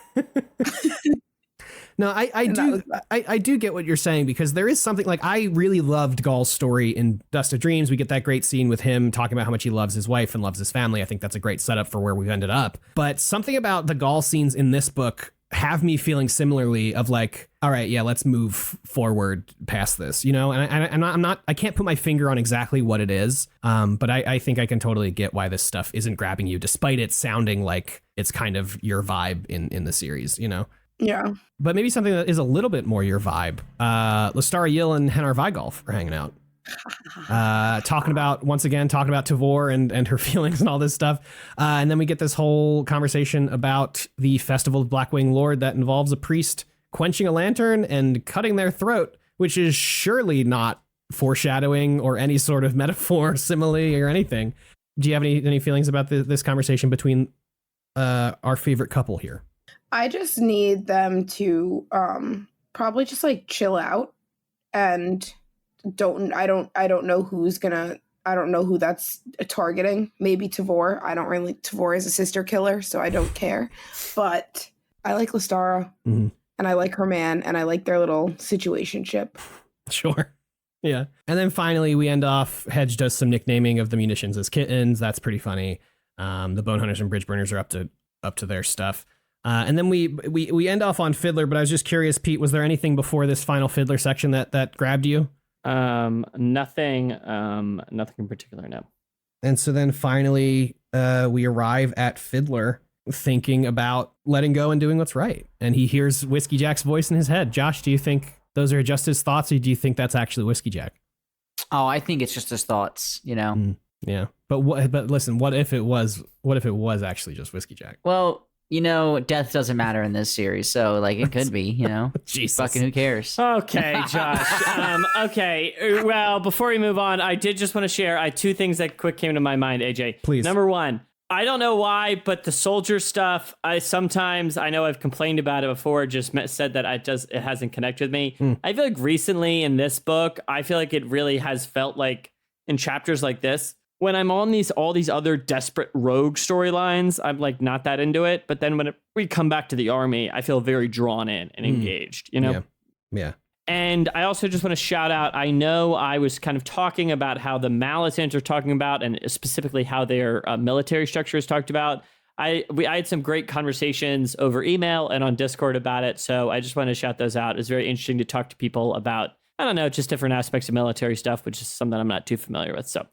No, I do get what you're saying, because there is something like, I really loved Gaul's story in Dust of Dreams. We get that great scene with him talking about how much he loves his wife and loves his family. I think that's a great setup for where we've ended up. But something about the Gaul scenes in this book have me feeling similarly of like, all right, yeah, let's move forward past this, and I can't put my finger on exactly what it is. But I think I can totally get why this stuff isn't grabbing you, despite it sounding like it's kind of your vibe in the series, Yeah. But maybe something that is a little bit more your vibe. Lestara Yill and Henar Vigolf are hanging out. Talking about Tavor and her feelings and all this stuff. And then we get this whole conversation about the Festival of Blackwing Lord that involves a priest quenching a lantern and cutting their throat, which is surely not foreshadowing or any sort of metaphor, simile, or anything. Do you have any feelings about this conversation between our favorite couple here? I just need them to probably just like chill out, and I don't know who that's targeting. Maybe Tavor. Tavor is a sister killer, so I don't care. But I like Lestara, and I like her man, and I like their little situationship. Sure. Yeah. And then finally we end off, Hedge does some nicknaming of the munitions as kittens. That's pretty funny. The Bone Hunters and Bridge Burners are up to their stuff. And then we end off on Fiddler, but I was just curious, Pete, was there anything before this final Fiddler section that grabbed you? Nothing in particular, no. And so then finally, we arrive at Fiddler thinking about letting go and doing what's right. And he hears Whiskey Jack's voice in his head. Josh, do you think those are just his thoughts, or do you think that's actually Whiskey Jack? Oh, I think it's just his thoughts, Yeah. But listen, what if it was actually just Whiskey Jack? Well, death doesn't matter in this series, so like it could be, Jesus. Fucking who cares? Okay, Josh. Okay. Well, before we move on, I did just want to share two things that quick came to my mind, AJ. Please. Number one, I don't know why, but the soldier stuff, I know I've complained about it before, just said that it hasn't connected with me. I feel like recently in this book, I feel like it really has felt like in chapters like this, when I'm on all these other desperate rogue storylines, I'm like not that into it. But then when we come back to the army, I feel very drawn in and engaged, Yeah. And I also just want to shout out, I know I was kind of talking about how the Malazans are talking about, and specifically how their military structure is talked about. I had some great conversations over email and on Discord about it. So I just want to shout those out. It's very interesting to talk to people about, I don't know, just different aspects of military stuff, which is something I'm not too familiar with. So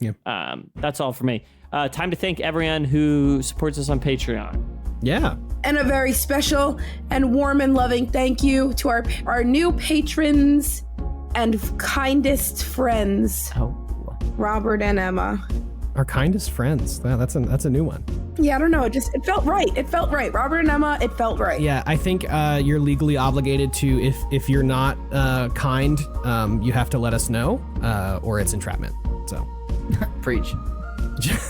that's all for me. Time to thank everyone who supports us on Patreon. Yeah. And a very special and warm and loving thank you to our new patrons and kindest friends, Robert and Emma. Our kindest friends. That's a new one. Yeah, I don't know. It felt right. It felt right. Robert and Emma, it felt right. Yeah, I think you're legally obligated to, if you're not kind, you have to let us know, or it's entrapment. So, preach.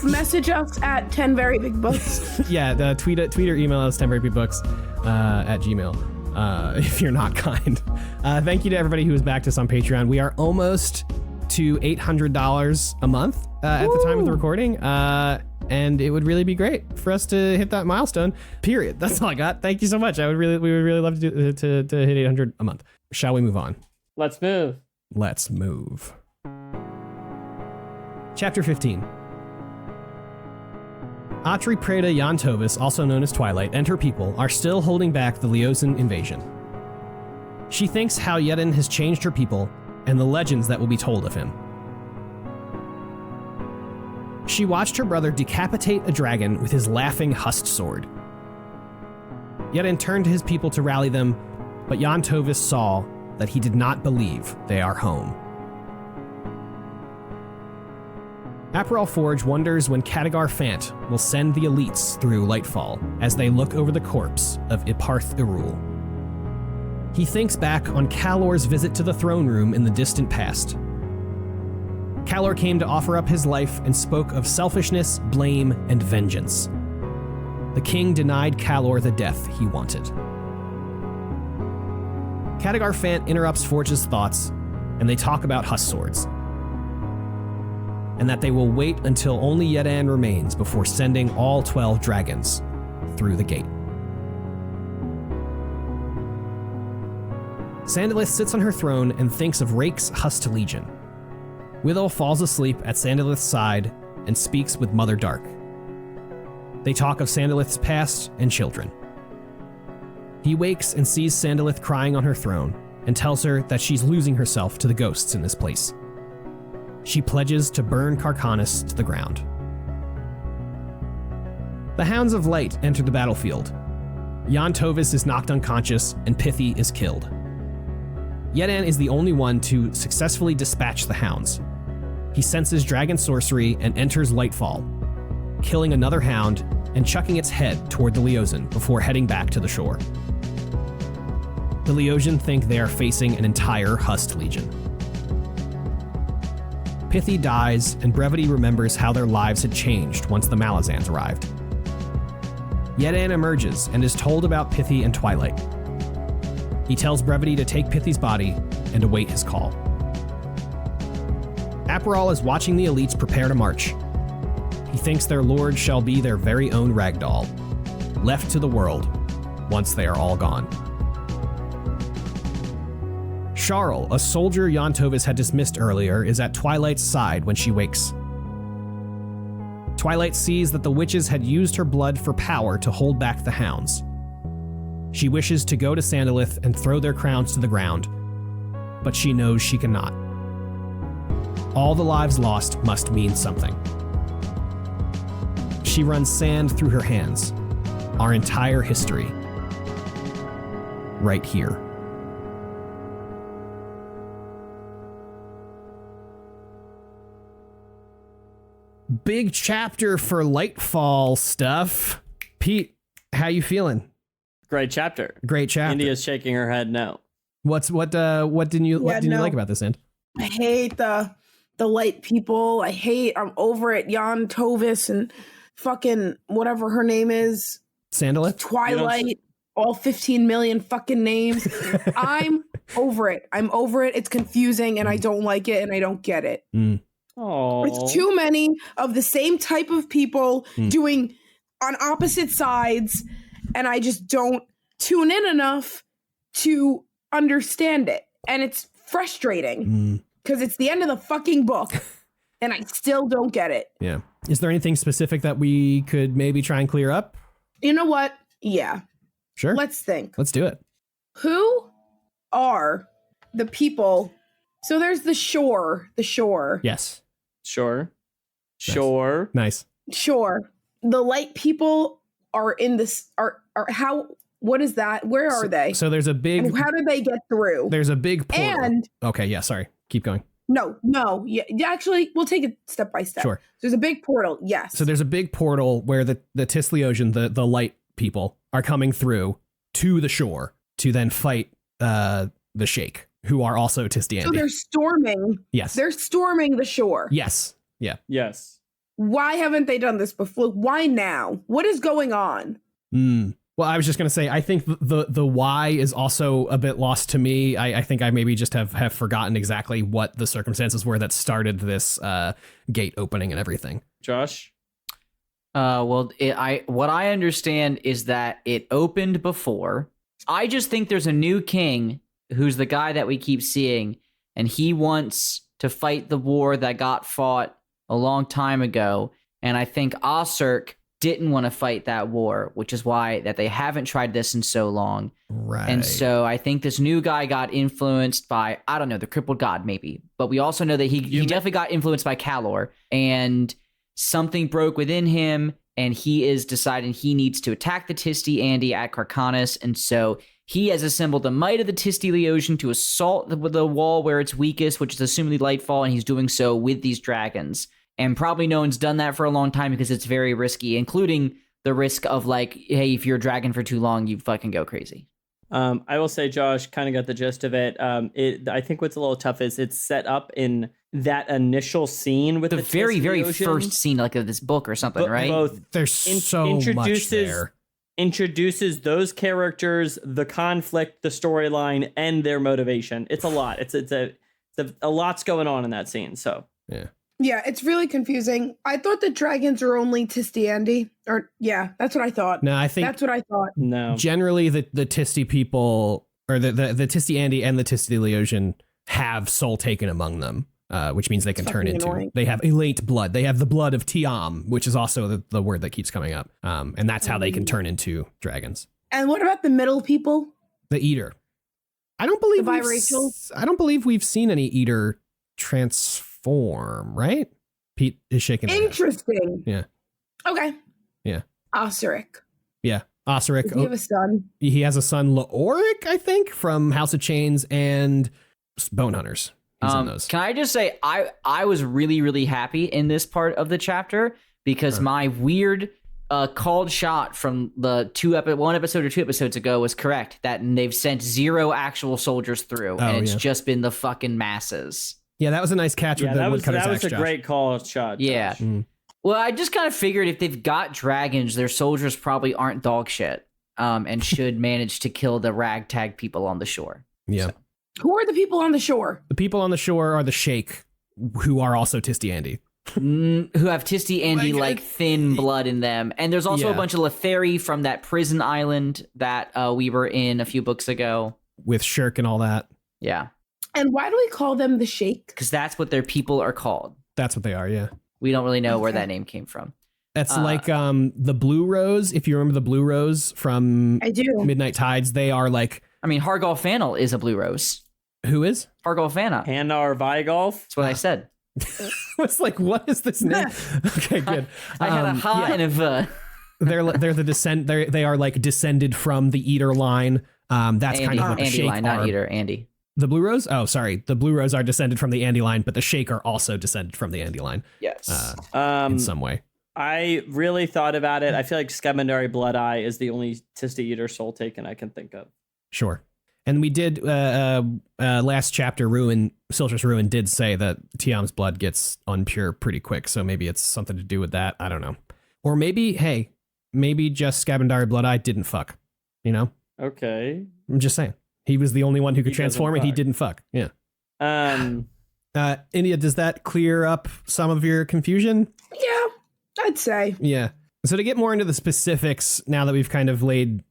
Message us at 10 Very Big Books. Yeah, the tweet or email us 10verybooks at Gmail if you're not kind. Thank you to everybody who has backed us on Patreon. We are almost to $800 a month at the time of the recording. And it would really be great for us to hit that milestone. Period. That's all I got. Thank you so much. We would really love to do to hit 800 a month. Shall we move on? Let's move. Let's move. Chapter 15. Atri Preda Yantovis, also known as Twilight, and her people are still holding back the Leosin invasion. She thinks how Yedin has changed her people and the legends that will be told of him. She watched her brother decapitate a dragon with his laughing Hust sword. Yedin turned to his people to rally them, but Yantovis saw that he did not believe they are home. Aperol Forge wonders when Khadgar Fant will send the elites through Lightfall as they look over the corpse of Iparth Irul. He thinks back on Kalor's visit to the throne room in the distant past. Kalor came to offer up his life and spoke of selfishness, blame, and vengeance. The king denied Kalor the death he wanted. Khadgar Fant interrupts Forge's thoughts, and they talk about Hust swords, and that they will wait until only Yedan remains before sending all 12 dragons through the gate. Sandalith sits on her throne and thinks of Rake's Hust Legion. Withel falls asleep at Sandalith's side and speaks with Mother Dark. They talk of Sandalith's past and children. He wakes and sees Sandalith crying on her throne and tells her that she's losing herself to the ghosts in this place. She pledges to burn Carcanis to the ground. The Hounds of Light enter the battlefield. Yantovis is knocked unconscious and Pithy is killed. Yedan is the only one to successfully dispatch the Hounds. He senses dragon sorcery and enters Lightfall, killing another hound and chucking its head toward the Leosin before heading back to the shore. The Leosian think they are facing an entire Hust Legion. Pithy dies, and Brevity remembers how their lives had changed once the Malazans arrived. Yedan emerges and is told about Pithy and Twilight. He tells Brevity to take Pithy's body and await his call. Aperol is watching the elites prepare to march. He thinks their lord shall be their very own ragdoll, left to the world once they are all gone. Sharl, a soldier Yantovis had dismissed earlier, is at Twilight's side when she wakes. Twilight sees that the witches had used her blood for power to hold back the Hounds. She wishes to go to Sandalith and throw their crowns to the ground, but she knows she cannot. All the lives lost must mean something. She runs sand through her hands. Our entire history. Right here. Big chapter for Lightfall stuff. Pete, how you feeling? Great chapter. Great chapter. India's shaking her head no. What didn't you like about this end? I hate the light people. I'm over it. Yantovis and fucking whatever her name is. Sandalith? Twilight. All 15 million fucking names. I'm over it. I'm over it. It's confusing and I don't like it and I don't get it. It's too many of the same type of people doing on opposite sides, and I just don't tune in enough to understand it. And it's frustrating because it's the end of the fucking book and I still don't get it. Yeah. Is there anything specific that we could maybe try and clear up? You know what? Yeah. Sure. Let's think. Let's do it. Who are the people? So there's the shore. Yes. Sure. Nice. Sure. The light people are in this are how what is that? Where are they? So there's a big and how do they get through? There's a big portal. And okay, yeah, sorry. Keep going. No. Yeah, actually, we'll take it step by step. Sure. There's a big portal, yes. So there's a big portal where the Tisleosian, the light people, are coming through to the shore to then fight the Sheikh, who are also Tistiandi. So they're storming. Yes. They're storming the shore. Yes. Yeah. Yes. Why haven't they done this before? Why now? What is going on? Well, I was just going to say, I think the why is also a bit lost to me. I think I maybe just have forgotten exactly what the circumstances were that started this gate opening and everything. Josh? What I understand is that it opened before. I just think there's a new king who's the guy that we keep seeing, and he wants to fight the war that got fought a long time ago. And I think Osirk didn't want to fight that war, which is why that they haven't tried this in so long. Right. And so I think this new guy got influenced by, I don't know, the Crippled God maybe. But we also know that he definitely got influenced by Calor, and something broke within him, and he is deciding he needs to attack the Tisti Andi at Carcanis. And so he has assembled the might of the Tisti Leosian to assault the wall where it's weakest, which is assumedly Lightfall, and he's doing so with these dragons. And probably no one's done that for a long time because it's very risky, including the risk of like, hey, if you're a dragon for too long, you fucking go crazy. I will say, Josh, kind of got the gist of it. I think what's a little tough is it's set up in that initial scene with the very, very first scene, like of this book or something, right? Both There's so much there. Introduces those characters, the conflict, the storyline, and their motivation. It's a lot. It's a lot's going on in that scene. So yeah. Yeah, it's really confusing. I thought the dragons are only Tisti Andi. Or yeah, that's what I thought. No, I think that's what I thought. No. Generally the Tisti people, or the Tisti Andi and the Tisti Leosian have soul taken among them, which means they can turn into annoying. They have elate blood. They have the blood of Tiam, which is also the word that keeps coming up. And that's how they can turn into dragons. And what about the middle people? The Eater. I don't believe The biracial? I don't believe we've seen any Eater transform, right? Pete is shaking his head. Interesting. Yeah. Okay. Yeah. Osiric. Yeah. Osiric. Does he have a son? He has a son, Laoric, I think, from House of Chains and Bone Hunters. He's in those. Can I just say, I was really, really happy in this part of the chapter because my weird called shot from the one episode or 2 episodes ago was correct, that they've sent 0 actual soldiers through, and it's just been the fucking masses. Yeah, that was a nice catch with the woodcutter's axe, that was a Josh. great call shot. Yeah. Mm. Well, I just kind of figured if they've got dragons, their soldiers probably aren't dog shit, and should manage to kill the ragtag people on the shore. Yeah. So. Who are the people on the shore? The people on the shore are the Sheikh, who are also Tisti Andi. Who have Tisti Andi like thin blood in them. And there's also a bunch of Letheri from that prison island that we were in a few books ago. With Shirk and all that. Yeah. And why do we call them the Sheikh? Because that's what their people are called. That's what they are, yeah. We don't really know where that name came from. That's like the Blue Rose. If you remember the Blue Rose from I do. Midnight Tides, they are like... I mean, Hargal Fanel is a Blue Rose. Who is? Hargal Fana. Hanar Vigolf. That's what I said. I was like, what is this name? Okay, good. I had a ha and a v. They're the descent. They are like descended from the Eater line. That's Andy, kind of what the Andy Sheikh line, are. not Eater, Andy. The Blue Rose? Oh, sorry. The Blue Rose are descended from the Andy line, but the Sheikh are also descended from the Andy line. Yes. In some way. I really thought about it. I feel like Skemandari Blood Eye is the only Tisti Eater soul taken I can think of. Sure. And we did last chapter, Siltrus Ruin did say that Tiam's blood gets unpure pretty quick, so maybe it's something to do with that. I don't know. Or maybe just Skabandari Blood Eye didn't fuck. You know? Okay. I'm just saying. He was the only one who could transform, and he didn't fuck. Yeah. India, does that clear up some of your confusion? Yeah, I'd say. Yeah. So to get more into the specifics, now that we've kind of laid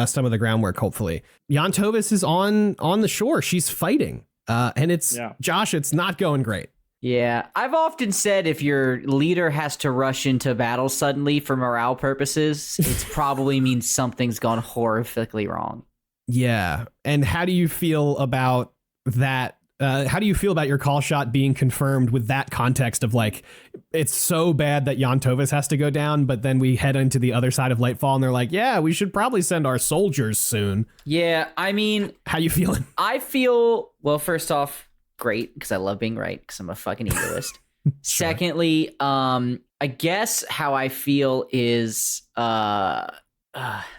some of the groundwork, hopefully, Jan Tovis is on the shore. She's fighting, and it's Josh. It's not going great. Yeah, I've often said if your leader has to rush into battle suddenly for morale purposes, it probably means something's gone horrifically wrong. Yeah, and how do you feel about that? How do you feel about your call shot being confirmed with that context of like, it's so bad that Jan Tovis has to go down, but then we head into the other side of Lightfall and they're like, yeah, we should probably send our soldiers soon. Yeah, I mean... How you feeling? I feel, well, first off, great, because I love being right, because I'm a fucking egoist. Sure. Secondly, I guess how I feel is, I'm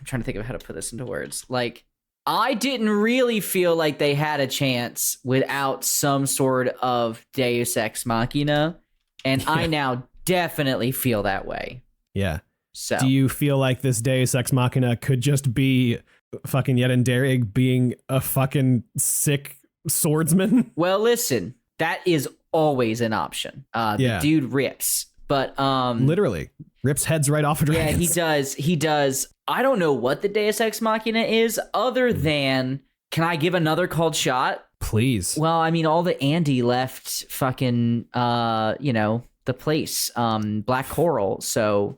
trying to think of how to put this into words. Like, I didn't really feel like they had a chance without some sort of Deus Ex Machina, and I now definitely feel that way. Yeah. So do you feel like this Deus Ex Machina could just be fucking Yetenderic being a fucking sick swordsman? Well, listen, that is always an option. The dude rips, but literally rips heads right off of dragons. Yeah, he does. I don't know what the Deus Ex Machina is, other than, can I give another called shot? Please. Well, I mean, all the Andy left fucking, the place, Black Coral. So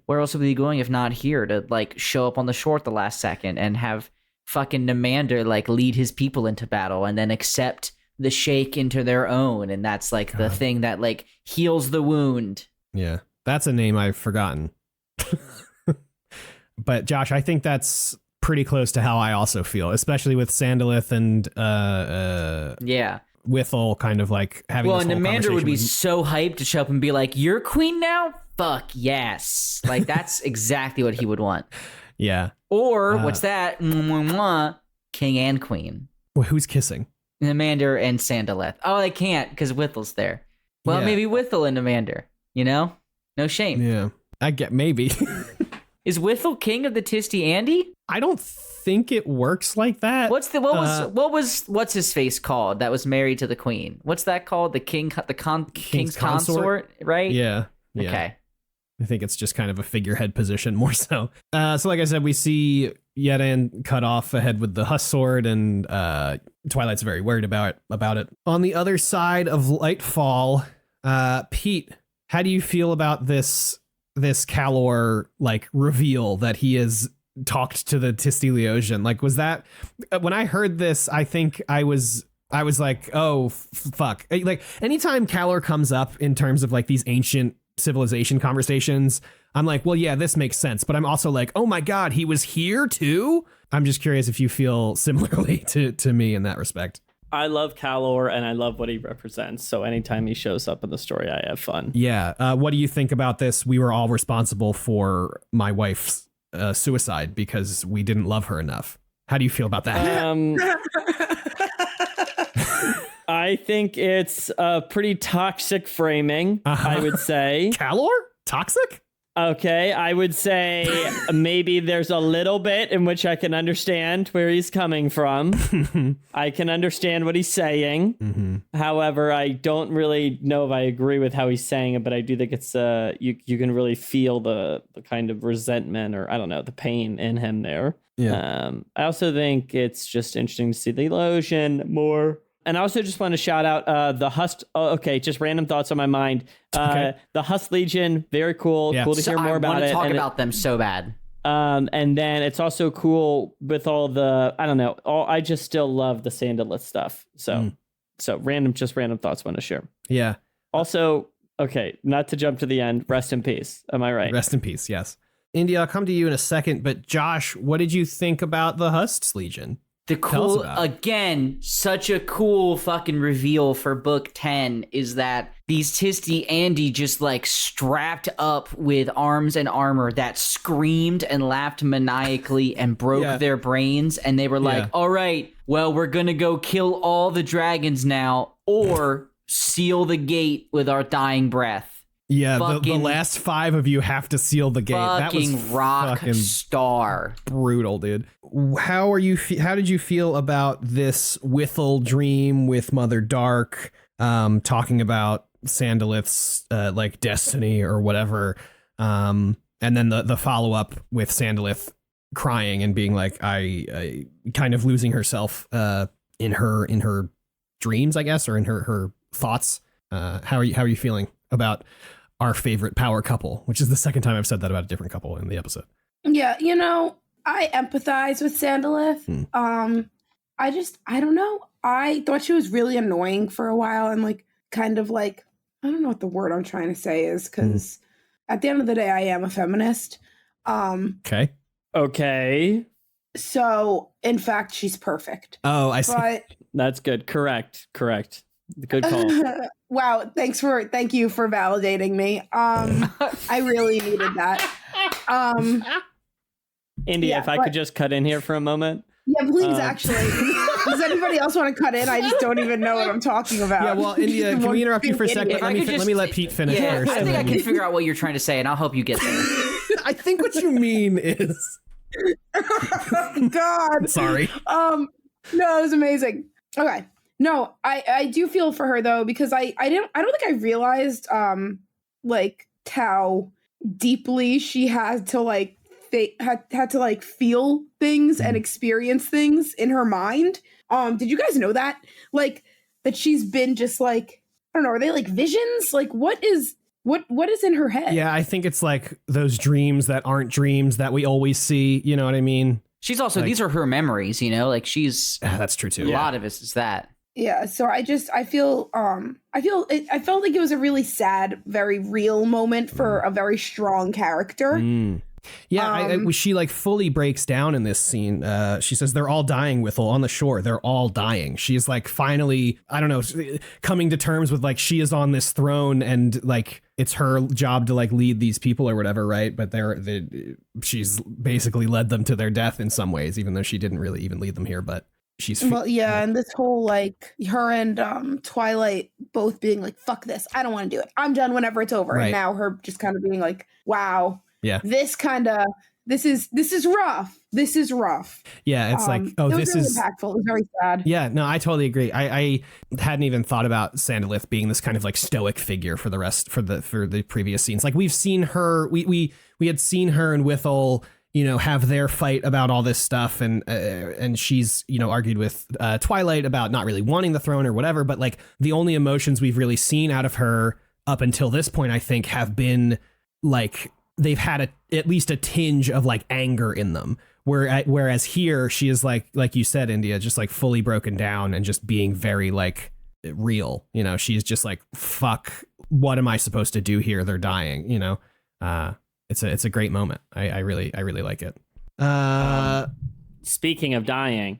where else would he be going if not here to like show up on the shore at the last second and have fucking Namander like lead his people into battle and then accept the Sheikh into their own, and that's like the thing that like heals the wound. Yeah, that's a name I've forgotten. But Josh, I think that's pretty close to how I also feel, especially with Sandalith and Withel kind of like having. Well, this and whole Namander would be with... so hyped to show up and be like, "You're queen now? Fuck yes!" Like that's exactly what he would want. Yeah. Or what's that? King and queen. Well, who's kissing? Namander and Sandalith. Oh, they can't because Withel's there. Well, maybe Withel and Namander. You know, no shame. Yeah, I get maybe. Is Withel king of the Tisty Andy? I don't think it works like that. What's his face called that was married to the queen? What's that called? The king's consort, right? Yeah. Okay. I think it's just kind of a figurehead position more so. So like I said, we see Yedan cut off a head with the Huss sword, and Twilight's very worried about it. On the other side of Lightfall, Pete, how do you feel about this Calor like reveal that he has talked to the Tistiliosian? Like, was that when I heard this? I think I was like, oh fuck! Like anytime Calor comes up in terms of like these ancient civilization conversations, I'm like, well, yeah, this makes sense. But I'm also like, oh my god, he was here too. I'm just curious if you feel similarly to me in that respect. I love Calor and I love what he represents. So anytime he shows up in the story, I have fun. Yeah. What do you think about this? We were all responsible for my wife's suicide because we didn't love her enough. How do you feel about that? I think it's a pretty toxic framing, I would say. Calor? Toxic? Okay, I would say maybe there's a little bit in which I can understand where he's coming from. I can understand what he's saying. Mm-hmm. However, I don't really know if I agree with how he's saying it, but I do think it's you can really feel the kind of resentment, or I don't know, the pain in him there. Yeah. I also think it's just interesting to see the illusion more. And I also just want to shout out the Huss. Oh, okay, just random thoughts on my mind. The Huss Legion, very cool. Yeah. Cool to hear more about it. I want to talk about them so bad. And then it's also cool with all the, I don't know, I just still love the Sandalith stuff. So random thoughts want to share. Yeah. Also, okay, not to jump to the end. Rest in peace. Am I right? Rest in peace. Yes. India, I'll come to you in a second. But Josh, what did you think about the Huss Legion? Such a cool fucking reveal for book 10 is that these Tisty Andy just like strapped up with arms and armor that screamed and laughed maniacally and broke their brains. And they were like, all right, well, we're going to go kill all the dragons now or seal the gate with our dying breath. Yeah, the last 5 of you have to seal the gate. That was rock star. Brutal, dude. How did you feel about this Withel dream with Mother Dark, talking about Sandalith's like destiny or whatever, and then the follow up with Sandalith crying and being like, I kind of losing herself in her dreams, I guess, or in her thoughts. How are you feeling about our favorite power couple, which is the second time I've said that about a different couple in the episode? Yeah, I empathize with Sandalith. I don't know. I thought she was really annoying for a while, and like kind of like, I don't know what the word I'm trying to say is, because at the end of the day, I am a feminist. Okay. So in fact, she's perfect. Oh, I see. But that's good. Correct. Good call. Wow. Thank you for validating me. I really needed that. Indy, if I could just cut in here for a moment. Yeah, please, actually. Does anybody else want to cut in? I just don't even know what I'm talking about. Yeah, well, India, can we interrupt you for a second? Let me let Pete finish first. I think I can figure out what you're trying to say, and I'll help you get there. I think what you mean is. God. Sorry. No, it was amazing. Okay. No, I do feel for her though, because I don't think I realized like how deeply she had to like had to like feel things and experience things in her mind. Did you guys know that? Like that she's been just like, I don't know, are they like visions? Like what is in her head? Yeah, I think it's like those dreams that aren't dreams that we always see, you know what I mean? She's also, these are her memories, you know, like she's, that's true too. A lot of it is that. Yeah, so I felt like it was a really sad, very real moment for a very strong character. Yeah, she like fully breaks down in this scene. She says they're all dying, Withel, on the shore. They're all dying. She's like finally, I don't know, coming to terms with like she is on this throne and like it's her job to like lead these people or whatever, right? But she's basically led them to their death in some ways, even though she didn't really even lead them here. But she's and this whole like her and Twilight both being like, fuck this, I don't want to do it, I'm done whenever it's over. Right. And now her just kind of being like, wow, yeah, this is rough. This is rough. Yeah, it's like, oh, this really is impactful. It was very sad. Yeah, no, I totally agree. I hadn't even thought about Sandalith being this kind of like stoic figure for the previous scenes. Like we've seen her, we had seen her and Withel, you know, have their fight about all this stuff, and she's, you know, argued with Twilight about not really wanting the throne or whatever. But like the only emotions we've really seen out of her up until this point, I think, have been like they've had at least a tinge of like anger in them. Whereas here she is like you said, India, just like fully broken down and just being very like real. You know, she's just like, fuck, what am I supposed to do here? They're dying. You know, it's a great moment. I really like it. Speaking of dying.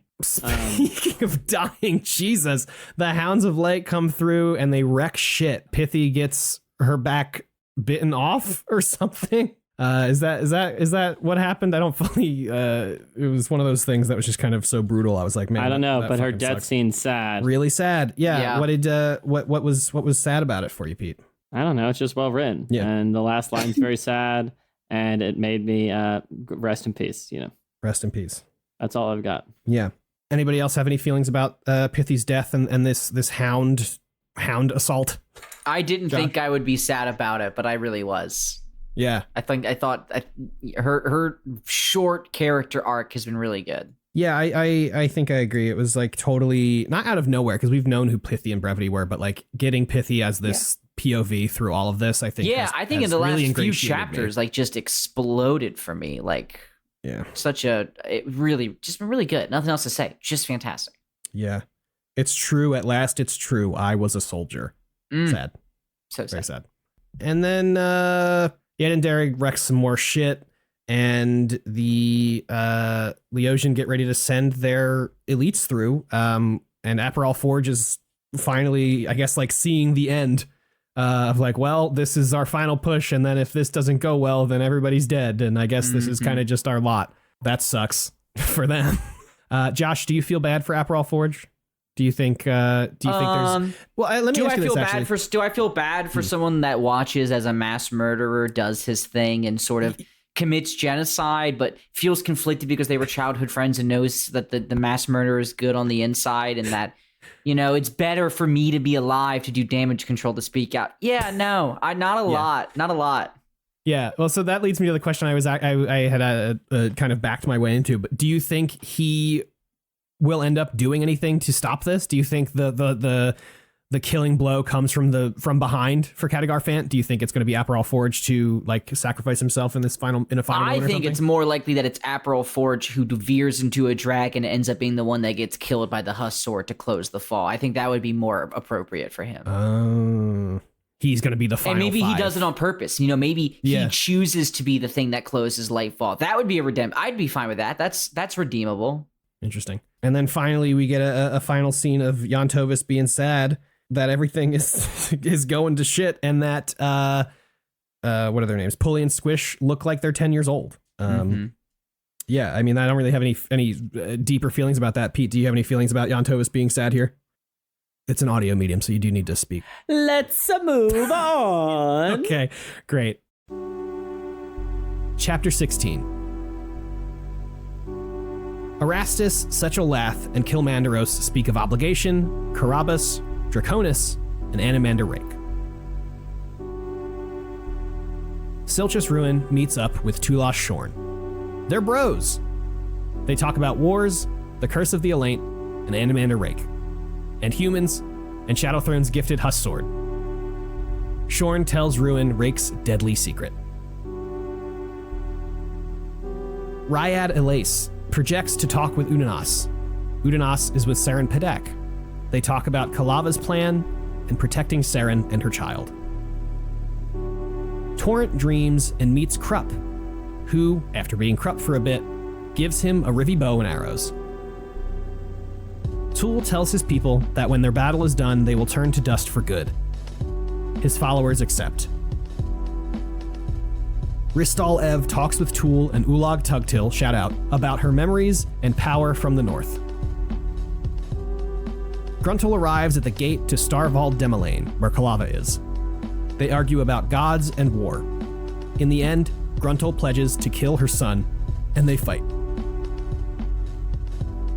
Jesus, the Hounds of Light come through and they wreck shit. Pithy gets her back bitten off or something. Is that what happened? I don't fully. It was one of those things that was just kind of so brutal. I was like, man, I don't know, but her death scene's sad. Really sad. Yeah. What was sad about it for you, Pete? I don't know. It's just well written. Yeah. And the last line's very sad, and it made me rest in peace. You know. Rest in peace. That's all I've got. Yeah. Anybody else have any feelings about Pithy's death and this hound assault? I didn't think I would be sad about it, but I really was. Yeah. I thought her short character arc has been really good. Yeah, I think I agree. It was like totally not out of nowhere, because we've known who Pithy and Brevity were, but like getting Pithy as this POV through all of this, I think. Yeah, I think in the last few chapters, like just exploded for me. Like, yeah, really good. Nothing else to say. Just fantastic. Yeah, it's true. At last, it's true. I was a soldier. Sad. So sad. Very sad. And then Yen and Derek wreck some more shit, and the Leosian get ready to send their elites through. And Aperol Forge is finally, I guess, like seeing the end of like, well, this is our final push, and then if this doesn't go well, then everybody's dead, and I guess this is kind of just our lot. That sucks for them. Josh, do you feel bad for Aperol Forge? Do you think there's? Well, let me ask you this, actually. Do I feel bad for someone that watches as a mass murderer does his thing and sort of commits genocide, but feels conflicted because they were childhood friends and knows that the mass murderer is good on the inside, and that, you know, it's better for me to be alive to do damage control, to speak out? Yeah, no, not a lot. Yeah, well, so that leads me to the question I had kind of backed my way into. But do you think he will end up doing anything to stop this? Do you think the killing blow comes from behind for Khadgar Fant? Do you think it's going to be Aperol Forge to like sacrifice himself in a final moment? I think it's more likely that it's Aperol Forge who veers into a dragon and ends up being the one that gets killed by the Husk sword to close the fall. I think that would be more appropriate for him. Oh, he's going to be the final. And maybe he does it on purpose. You know, maybe he chooses to be the thing that closes Lightfall. That would be a redemption. I'd be fine with that. That's redeemable. Interesting. And then finally, we get a final scene of Jan Tovis being sad that everything is going to shit, and that what are their names? Pulley and Squish look like they're 10 years old. Yeah, I mean, I don't really have any deeper feelings about that. Pete, do you have any feelings about Jan Tovis being sad here? It's an audio medium, so you do need to speak. Let's move on. Okay, great. Chapter 16. Erastus, Sechel'Lath, and Kilmandaros speak of Obligation, Carabas, Draconis, and Animander Rake. Silchus Ruin meets up with Tulas Shorn. They're bros. They talk about wars, the Curse of the Elaint, and Animander Rake, and humans, and Shadowthrone's gifted Huss sword. Shorn tells Ruin Rake's deadly secret. Ryad Elace projects to talk with Udanas. Udanas is with Seren Pedek. They talk about Kalava's plan and protecting Seren and her child. Torrent dreams and meets Krupp, who, after being Krupp for a bit, gives him a Rivi bow and arrows. Tool tells his people that when their battle is done, they will turn to dust for good. His followers accept. Ristal Ev talks with Tool and Ulag Tugtil, shout out, about her memories and power from the north. Gruntle arrives at the gate to Starvald Demalain, where Kalava is. They argue about gods and war. In the end, Gruntle pledges to kill her son, and they fight.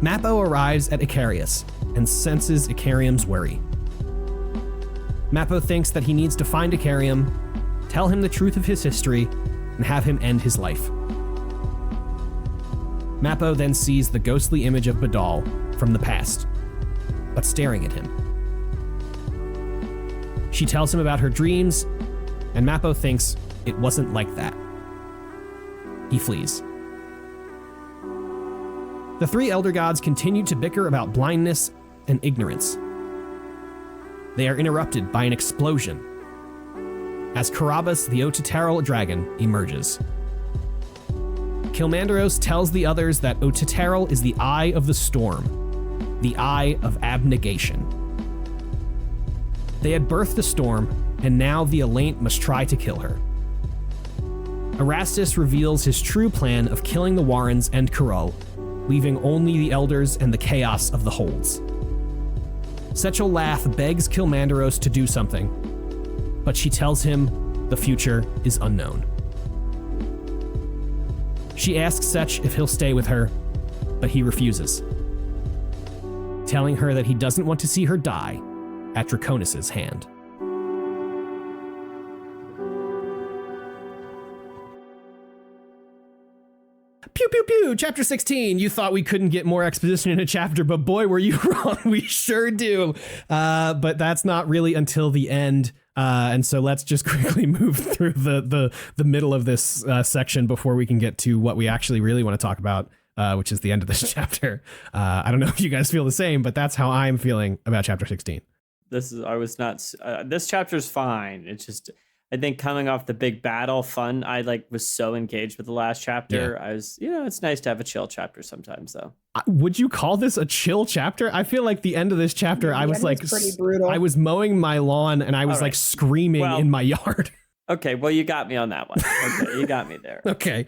Mappo arrives at Icarius and senses Icarium's worry. Mappo thinks that he needs to find Icarium, tell him the truth of his history, and have him end his life. Mappo then sees the ghostly image of Badal from the past, but staring at him. She tells him about her dreams, and Mappo thinks it wasn't like that. He flees. The three Elder Gods continue to bicker about blindness and ignorance. They are interrupted by an explosion as Carabas, the Otateral dragon, emerges. Kilmandaros tells the others that Otateral is the Eye of the Storm, the Eye of Abnegation. They had birthed the storm, and now the Elaint must try to kill her. Erastus reveals his true plan of killing the Warrens and Kurul, leaving only the Elders and the chaos of the Holds. Sechel'Lath begs Kilmandaros to do something, but she tells him the future is unknown. She asks Sech if he'll stay with her, but he refuses, telling her that he doesn't want to see her die at Draconis' hand. Pew, pew, pew, chapter 16. You thought we couldn't get more exposition in a chapter, but boy, were you wrong. We sure do. But that's not really until the end. And so let's just quickly move through the middle of this section before we can get to what we actually really want to talk about, which is the end of this chapter. I don't know if you guys feel the same, but that's how I'm feeling about chapter 16. This chapter's fine. It's just, I think coming off the big battle fun, I was so engaged with the last chapter. Yeah. I was, it's nice to have a chill chapter sometimes though. Would you call this a chill chapter? I feel like the end of this chapter, I was pretty brutal. I was mowing my lawn and I was screaming in my yard. Okay, well, you got me on that one. Okay, you got me there. Okay.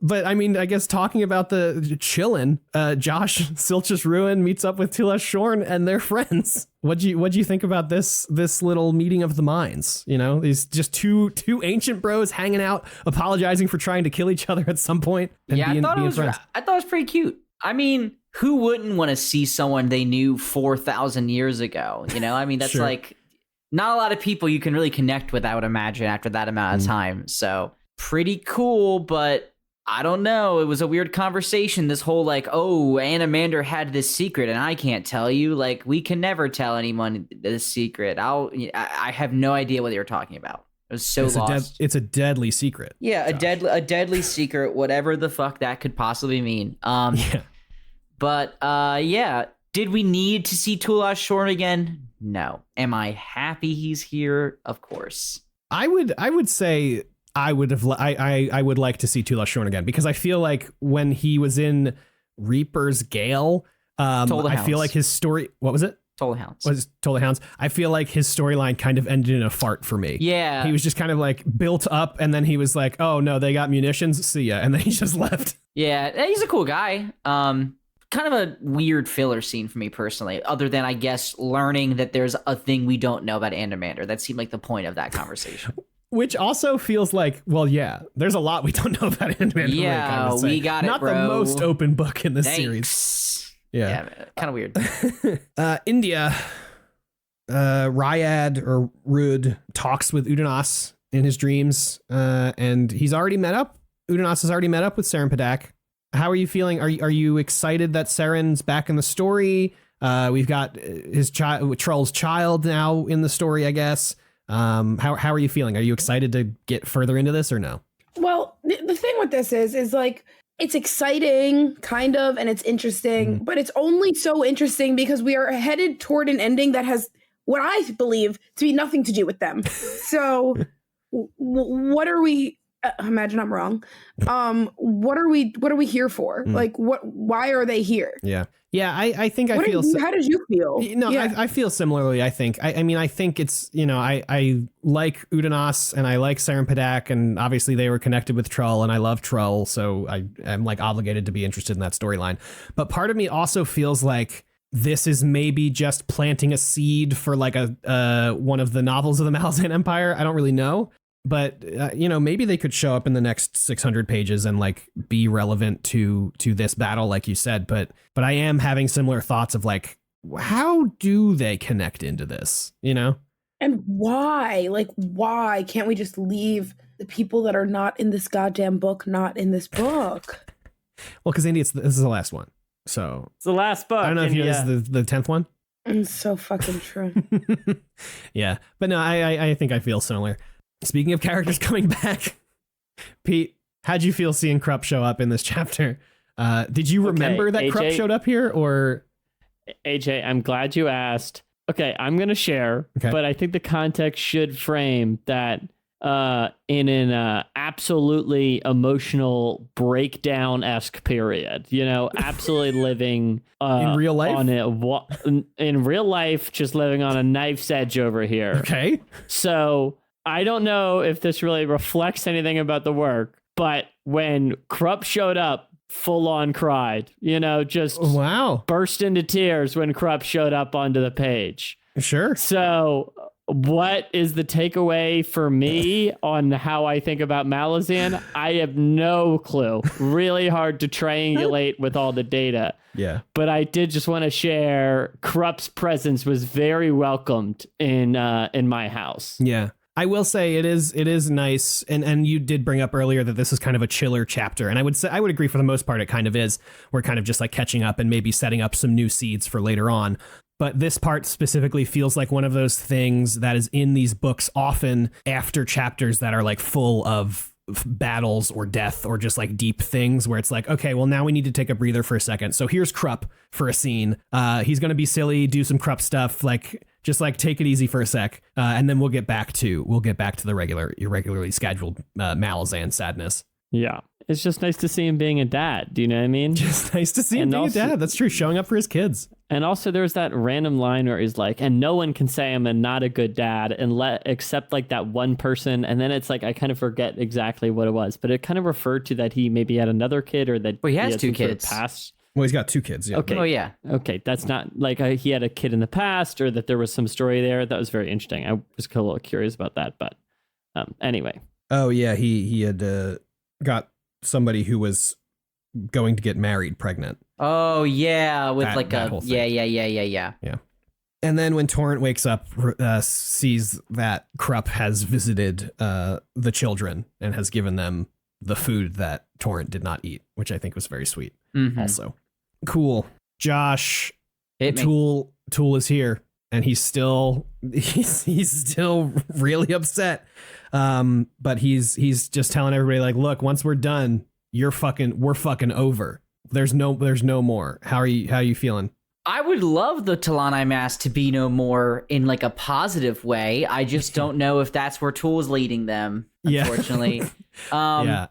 But I mean, I guess talking about the chillin', Josh, Silchus Ruin meets up with Tulas Shorn and they're friends. What'd you think about this little meeting of the minds? These just two ancient bros hanging out, apologizing for trying to kill each other at some point. And I thought it was pretty cute. I mean, who wouldn't want to see someone they knew 4,000 years ago? I mean, that's sure. Not a lot of people you can really connect with, I would imagine, after that amount of time. So pretty cool, but I don't know. It was a weird conversation. This whole Animander had this secret and I can't tell you. We can never tell anyone this secret. I have no idea what they were talking about. I was so lost. It's a deadly secret. Yeah, a deadly secret, whatever the fuck that could possibly mean. Yeah. But did we need to see Tulas Shorn again? No. Am I happy he's here? Of course. I would say I would like to see Tulas Shorn again, because I feel like when he was in Reaper's Gale, I feel like his story, what was it? Toll the Hounds. Was Toll the Hounds? I feel like his storyline kind of ended in a fart for me. Yeah. He was just kind of built up and then he was like, oh no, they got munitions, see ya. And then he just left. Yeah, he's a cool guy. Kind of a weird filler scene for me personally, other than I guess learning that there's a thing we don't know about Animander. That seemed like the point of that conversation. Which also feels like, well, yeah, there's a lot we don't know about Ant-Man. Yeah, we got it, Not bro. the most open book in this Thanks. series. Yeah. Kind of weird. India, Ryad or Rud talks with Udanas in his dreams, and he's already met up. Udanas has already met up with Saren Padak. How are you feeling? Are you excited that Saren's back in the story? We've got his child, Troll's child, now in the story, I guess. How are you feeling? Are you excited to get further into this or no? Well, the thing with this is like, it's exciting, kind of, and it's interesting, but it's only so interesting because we are headed toward an ending that has what I believe to be nothing to do with them. So what are we, imagine I'm wrong. What are we here for? Like, why are they here? Yeah, I think I feel. How did you feel? No, yeah. I feel similarly. I think. I mean, I think it's, I like Udanas and I like Saren Padak, and obviously they were connected with Trull, and I love Trull, so I'm like obligated to be interested in that storyline. But part of me also feels like this is maybe just planting a seed for like a one of the novels of the Malazan Empire. I don't really know. But, maybe they could show up in the next 600 pages and like be relevant to this battle, like you said. But I am having similar thoughts of like, how do they connect into this, And why? Like, why can't we just leave the people that are not in this goddamn book not in this book? Well, because Andy, this is the last one. So it's the last book. I don't know if you know this is the 10th one. It's so fucking true. Yeah. But no, I think I feel similar. Speaking of characters coming back, Pete, how'd you feel seeing Krupp show up in this chapter? Did you remember that AJ, Krupp showed up here, or? AJ, I'm glad you asked. Okay, I'm going to share, but I think the context should frame that in an absolutely emotional breakdown-esque period. Absolutely living in real life? In real life, just living on a knife's edge over here. Okay. So I don't know if this really reflects anything about the work, but when Krupp showed up, full on cried, just burst into tears when Krupp showed up onto the page. Sure. So what is the takeaway for me on how I think about Malazan? I have no clue. Really hard to triangulate with all the data. Yeah. But I did just want to share Krupp's presence was very welcomed in my house. Yeah. I will say it is nice, and you did bring up earlier that this is kind of a chiller chapter, and I would agree for the most part it kind of is. We're kind of just like catching up and maybe setting up some new seeds for later on. But this part specifically feels like one of those things that is in these books often after chapters that are like full of battles or death or just like deep things where it's like, okay, well now we need to take a breather for a second. So here's Krupp for a scene. He's going to be silly, do some Krupp stuff, like just like take it easy for a sec. And then we'll get back to the irregularly scheduled Malazan sadness. Yeah. It's just nice to see him being a dad. Do you know what I mean? Just nice to see him being a dad. That's true. Showing up for his kids. And also there's that random line where he's like, and no one can say I'm not a good dad except like that one person. And then it's like, I kind of forget exactly what it was, but it kind of referred to that he maybe had another kid or that he has two kids. Past. Well, he's got two kids. Yeah. Okay. Oh, yeah. Okay. That's not like he had a kid in the past or that there was some story there. That was very interesting. I was a little curious about that, but anyway. Oh, yeah. He had got somebody who was going to get married pregnant. Oh, yeah. With that, like that a, whole thing. Yeah. And then when Torrent wakes up, sees that Krupp has visited the children and has given them the food that Torrent did not eat, which I think was very sweet. Also. Cool. Josh, Tool is here, and he's still really upset. But he's just telling everybody like, look, once we're done, we're fucking over. There's no more. How are you feeling? I would love the Talani Mass to be no more in like a positive way. I just don't know if that's where Tool's leading them, unfortunately. Yeah.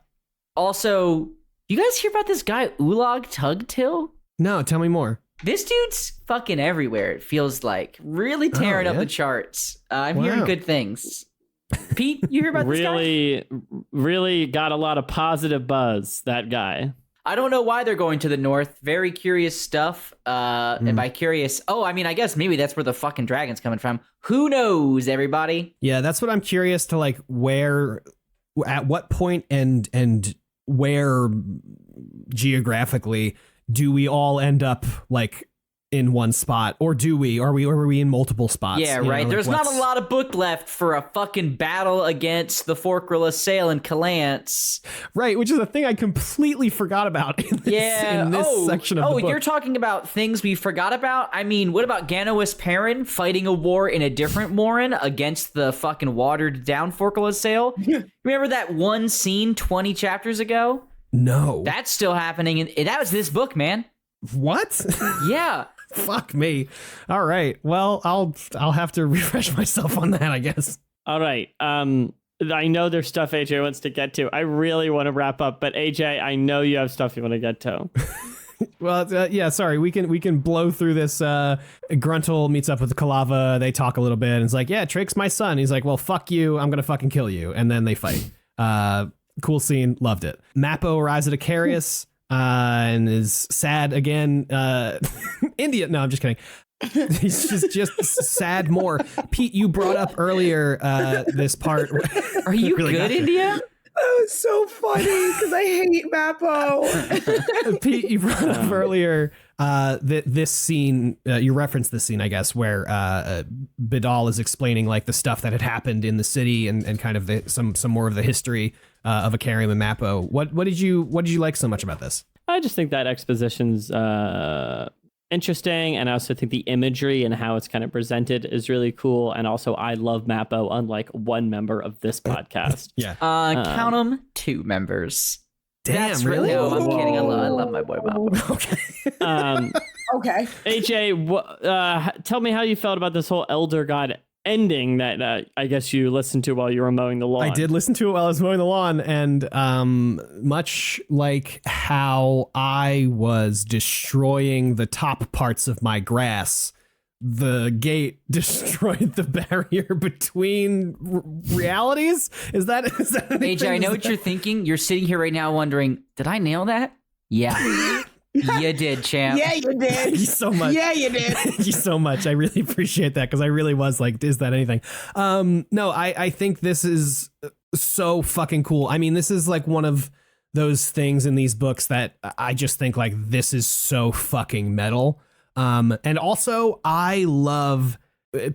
Also, you guys hear about this guy Ulag Tugtil? No, tell me more. This dude's fucking everywhere, it feels like. Really tearing up the charts. I'm hearing good things. Pete, you hear about this guy? Really got a lot of positive buzz, that guy. I don't know why they're going to the north. Very curious stuff. And by curious, I guess maybe that's where the fucking dragon's coming from. Who knows, everybody? Yeah, that's what I'm curious to like where, at what point and where geographically do we all end up like in one spot, or do we? Are we in multiple spots? Yeah, right. Like, there's not a lot of book left for a fucking battle against the Forkrilla Sail and Calance. Right, which is a thing I completely forgot about in this section of the book. Oh, you're talking about things we forgot about? I mean, what about Ganois Perrin fighting a war in a different Warren against the fucking watered down Forkrilla Sail? Remember that one scene 20 chapters ago? No. That's still happening. And that was this book, man. What? Yeah. Fuck me. All right. Well, I'll have to refresh myself on that, I guess. All right. I know there's stuff AJ wants to get to. I really want to wrap up, but AJ, I know you have stuff you want to get to. Well, yeah, sorry. We can blow through this. Gruntle meets up with Kalava. They talk a little bit and it's like, yeah, Trake's my son. He's like, well, fuck you. I'm going to fucking kill you. And then they fight. Cool scene. Loved it. Mappo arrives at Icarius. And is sad again. India. No, I'm just kidding. He's just sad more. Pete, you brought up earlier this part. Are you really good, India? That was so funny because I hate Mappo. Pete, you brought up earlier this scene. You referenced this scene, I guess, where Bidal is explaining like the stuff that had happened in the city and kind of some more of the history of Icarium and Mappo. What did you like so much about this? I just think that exposition's interesting, and I also think the imagery and how it's kind of presented is really cool. And also, I love Mappo, unlike one member of this podcast. Yeah, count them 2 members. Damn, That's really? No, I'm kidding. I love my boy Mappo. Okay. Okay. AJ, tell me how you felt about this whole Elder God ending that I guess you listened to while you were mowing the lawn. I did listen to it while I was mowing the lawn, and much like how I was destroying the top parts of my grass, the gate destroyed the barrier between realities. Is that AJ, I know what you're thinking. You're sitting here right now wondering, did I nail that? Yeah. You did, champ. Yeah, you did. Thank you so much. Yeah, you did. Thank you so much. I really appreciate that because I really was like, is that anything? No, I think this is so fucking cool. I mean, this is like one of those things in these books that I just think like this is so fucking metal. And also I love,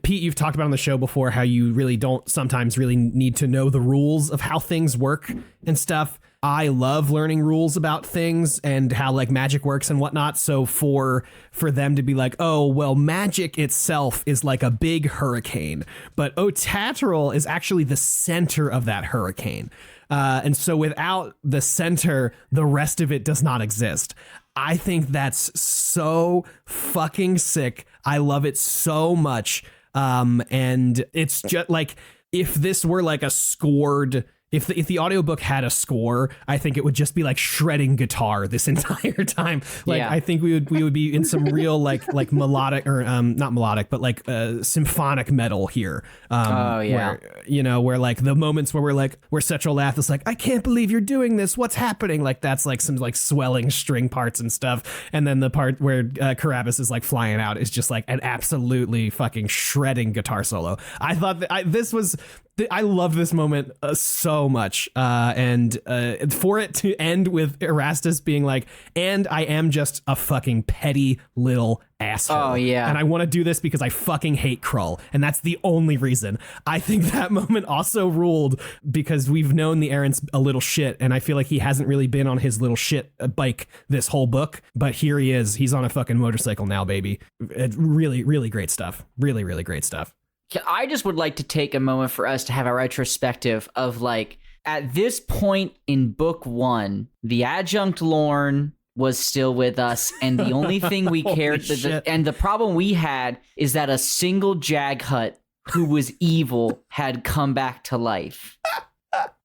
Pete, you've talked about on the show before how you really don't sometimes really need to know the rules of how things work and stuff. I love learning rules about things and how like magic works and whatnot. So for them to be like, oh, well, magic itself is like a big hurricane, but Otateril is actually the center of that hurricane. And so without the center, the rest of it does not exist. I think that's so fucking sick. I love it so much. And it's just like, if this were like a scored, if the audiobook had a score, I think it would just be like shredding guitar this entire time. Like, yeah. I think we would be in some real like melodic or not melodic, but like symphonic metal here. Where, where like the moments where where Setral laugh is like, I can't believe you're doing this. What's happening? Like that's like some like swelling string parts and stuff. And then the part where Carabas is like flying out is just like an absolutely fucking shredding guitar solo. I thought that I love this moment so much. And for it to end with Erastus being like, and I am just a fucking petty little asshole. Oh, yeah. And I want to do this because I fucking hate Krull. And that's the only reason. I think that moment also ruled because we've known the Errant's a little shit. And I feel like he hasn't really been on his little shit bike this whole book. But here he is. He's on a fucking motorcycle now, baby. Really, really great stuff. Really, really great stuff. I just would like to take a moment for us to have a retrospective of like, at this point in book 1, the adjunct Lorne was still with us, and the only thing we cared, and the problem we had is that a single Jaghut who was evil had come back to life.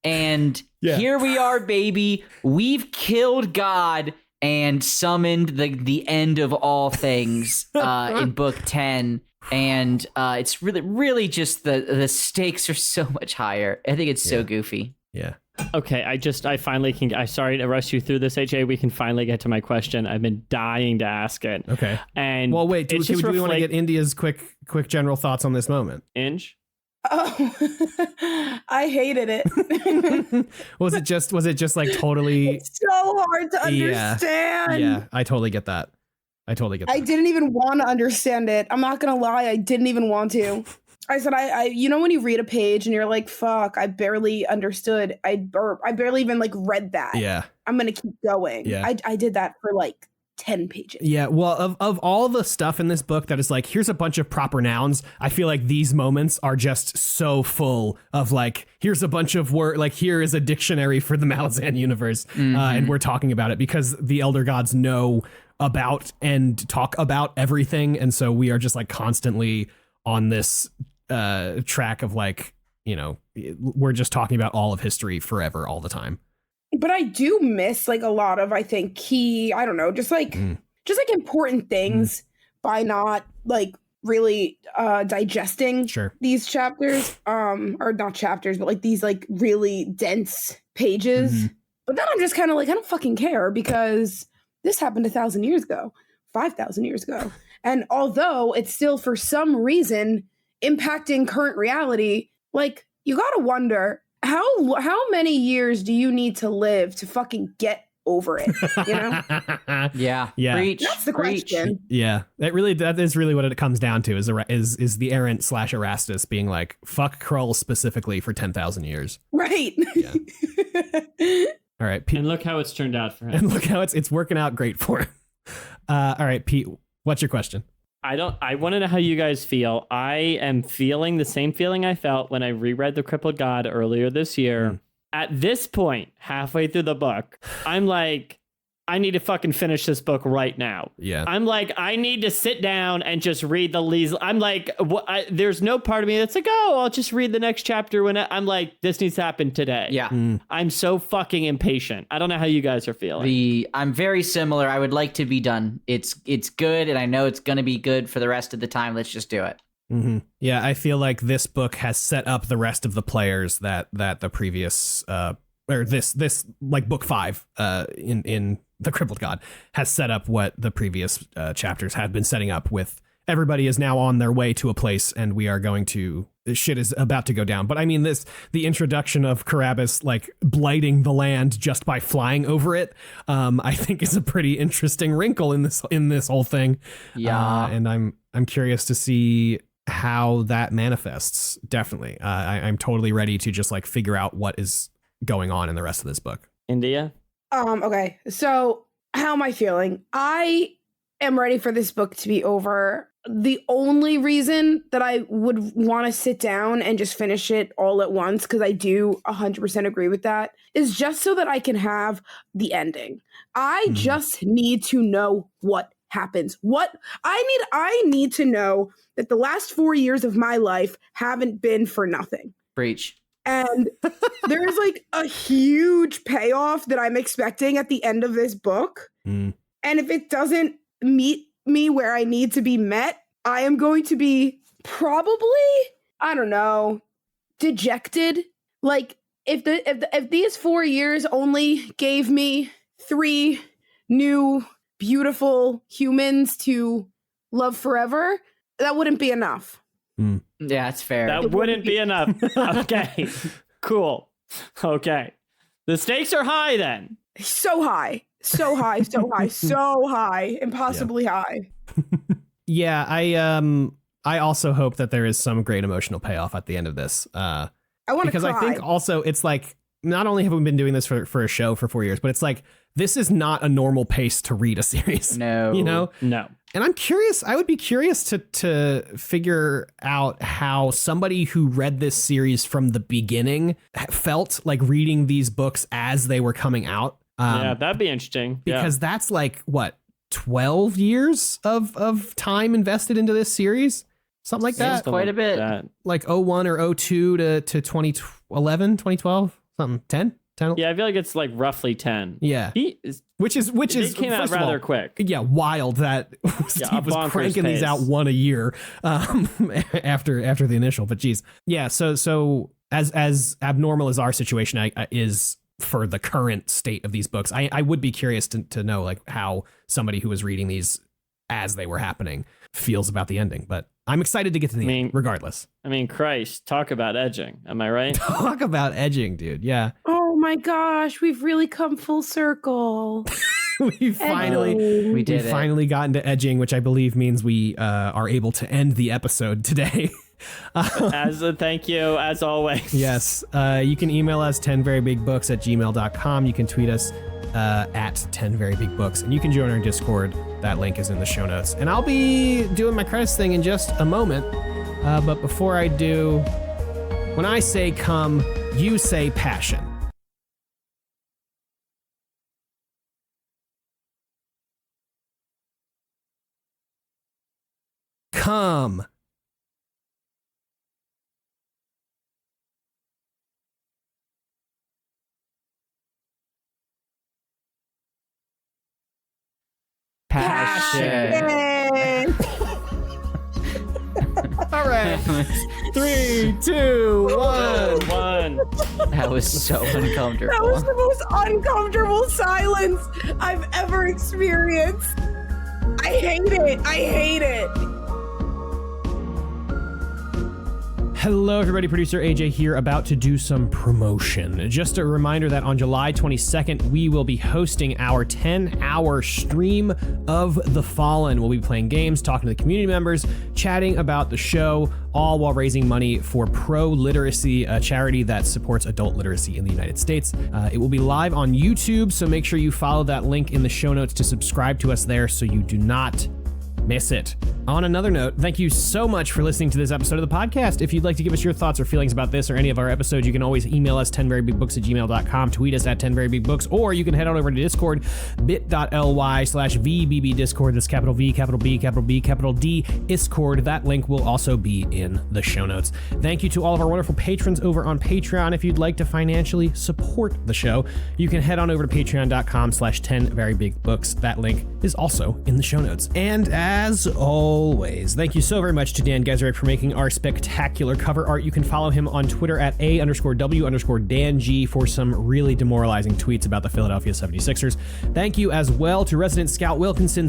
And here we are, baby. We've killed God and summoned the end of all things in book 10. And it's really, really just the stakes are so much higher. I think it's so goofy. Yeah. Okay, I finally can. I sorry to rush you through this, AJ. We can finally get to my question. I've been dying to ask it. Okay. And well, wait. Do we want to get India's quick general thoughts on this moment? Oh, I hated it. was it just like totally? It's so hard to understand. Yeah, I totally get that. I didn't even want to understand it. I'm not gonna lie. I didn't even want to. I said, I you know when you read a page and you're like, fuck, I barely understood. I barely even like read that. Yeah. I'm going to keep going. Yeah. I did that for like 10 pages. Yeah. Well, of all the stuff in this book that is like, here's a bunch of proper nouns. I feel like these moments are just so full of like, here's a bunch of word, like here is a dictionary for the Malazan universe. And we're talking about it because the Elder Gods know about and talk about everything. And so we are just like constantly on this track of like, you know, we're just talking about all of history forever, all the time. But I do miss like a lot of, I think, key, I don't know, just like important things by not like really digesting these chapters, or not chapters, but like these like really dense pages. But then I'm just kind of like, I don't fucking care because this happened 1,000 years ago, 5,000 years ago. And although it's still for some reason impacting current reality, like you gotta wonder how many years do you need to live to fucking get over it, you know? Yeah. Preach. That's the question. Yeah, that is really what it comes down to is the errant / Erastus being like, fuck Krull specifically for 10,000 years. Right. Yeah. All right, Pete. And look how it's turned out for him. And look how it's working out great for him. All right, Pete, what's your question? I want to know how you guys feel. I am feeling the same feeling I felt when I reread The Crippled God earlier this year. At this point, halfway through the book, I'm like, I need to fucking finish this book right now. Yeah. I'm like, I need to sit down and just read the leads. I'm like, there's no part of me that's like, oh, I'll just read the next chapter when I'm like, this needs to happen today. Yeah. I'm so fucking impatient. I don't know how you guys are feeling. I'm very similar. I would like to be done. It's good, and I know it's going to be good for the rest of the time. Let's just do it. Yeah, I feel like this book has set up the rest of the players that the previous or this like book 5 in The Crippled God has set up what the previous chapters had been setting up with. Everybody is now on their way to a place, and we are going to, shit is about to go down. But I mean, the introduction of Carabbas like blighting the land just by flying over it, I think is a pretty interesting wrinkle in this whole thing. Yeah, and I'm curious to see how that manifests. Definitely, I'm totally ready to just like figure out what is going on in the rest of this book. India. Okay, so how am I feeling? I am ready for this book to be over. The only reason that I would want to sit down and just finish it all at once, because I do 100% agree with that, is just so that I can have the ending. I just need to know what happens. What I need to know that the last 4 years of my life haven't been for nothing. Preach. And there's like a huge payoff that I'm expecting at the end of this book. And if it doesn't meet me where I need to be met, I am going to be probably, I don't know, dejected. Like if these 4 years only gave me 3 new beautiful humans to love forever, that wouldn't be enough. Yeah, that's fair. That wouldn't be enough. Okay, cool. Okay. The stakes are high then. So high, so high, so high, so high, impossibly high. Yeah, I also hope that there is some great emotional payoff at the end of this. I want to because I think also it's like, not only have we been doing this for a show for 4 years, but it's like, this is not a normal pace to read a series. No. You know? No. And I would be curious to figure out how somebody who read this series from the beginning felt like reading these books as they were coming out. Yeah, that'd be interesting. Because that's like, what, 12 years of time invested into this series? Something like that. Quite a bit. Like 01 or 02 to 2011, 2012, something, 10? Yeah, I feel like it's like roughly 10. Yeah. Which is it came out rather quick. Yeah, wild that Steve was cranking these out one a year after the initial. But geez, yeah. So as abnormal as our situation is for the current state of these books, I would be curious to know like how somebody who was reading these as they were happening feels about the ending. But I'm excited to get to the end, regardless. I mean, Christ, talk about edging. Am I right? Talk about edging, dude. Yeah. Oh my gosh, we've really come full circle. we finally gotten to edging, which I believe means we are able to end the episode today. As a thank you, as always. Yes. You can email us 10verybigbooks@gmail.com. You can tweet us at 10verybigbooks, and you can join our Discord. That link is in the show notes. And I'll be doing my credits thing in just a moment. But before I do, when I say come, you say passion. Come. Passion. All right. 3, 2, 1. That was so uncomfortable. That was the most uncomfortable silence I've ever experienced. I hate it. Hello, everybody. Producer AJ here, about to do some promotion. Just a reminder that on July 22nd, we will be hosting our 10-hour stream of The Fallen. We'll be playing games, talking to the community members, chatting about the show, all while raising money for Pro Literacy, a charity that supports adult literacy in the United States. It will be live on YouTube, so make sure you follow that link in the show notes to subscribe to us there so you do not miss it. On another note, thank you so much for listening to this episode of the podcast. If you'd like to give us your thoughts or feelings about this or any of our episodes, you can always email us 10verybigbooks@gmail.com, tweet us at 10verybigbooks, or you can head on over to Discord, bit.ly/VBBDiscord. That's capital V, capital B, capital B, capital D, Discord. That link will also be in the show notes. Thank you to all of our wonderful patrons over on Patreon. If you'd like to financially support the show, you can head on over to patreon.com/10verybigbooks. That link is also in the show notes. And as always, thank you so very much to Dan Gezerek for making our spectacular cover art. You can follow him on Twitter at @A_W_DanG for some really demoralizing tweets about the Philadelphia 76ers. Thank you as well to resident Scout Wilkinson,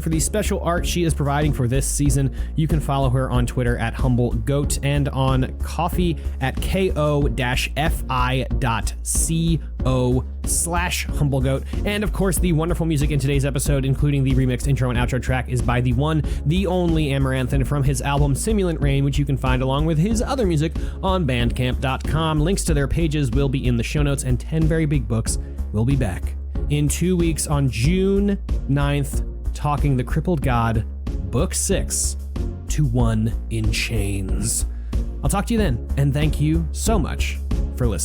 for the special art she is providing for this season. You can follow her on Twitter at HumbleGoat and on Coffee at ko-fi.co/HumbleGoat. And of course, the wonderful music in today's episode, including the remixed intro and outro track, is by the one, the only Amaranthan from his album Simulant Rain, which you can find along with his other music on bandcamp.com. Links to their pages will be in the show notes, and 10 Very Big Books will be back in 2 weeks on June 9th, talking The Crippled God, Book 6, to One in Chains. I'll talk to you then, and thank you so much for listening.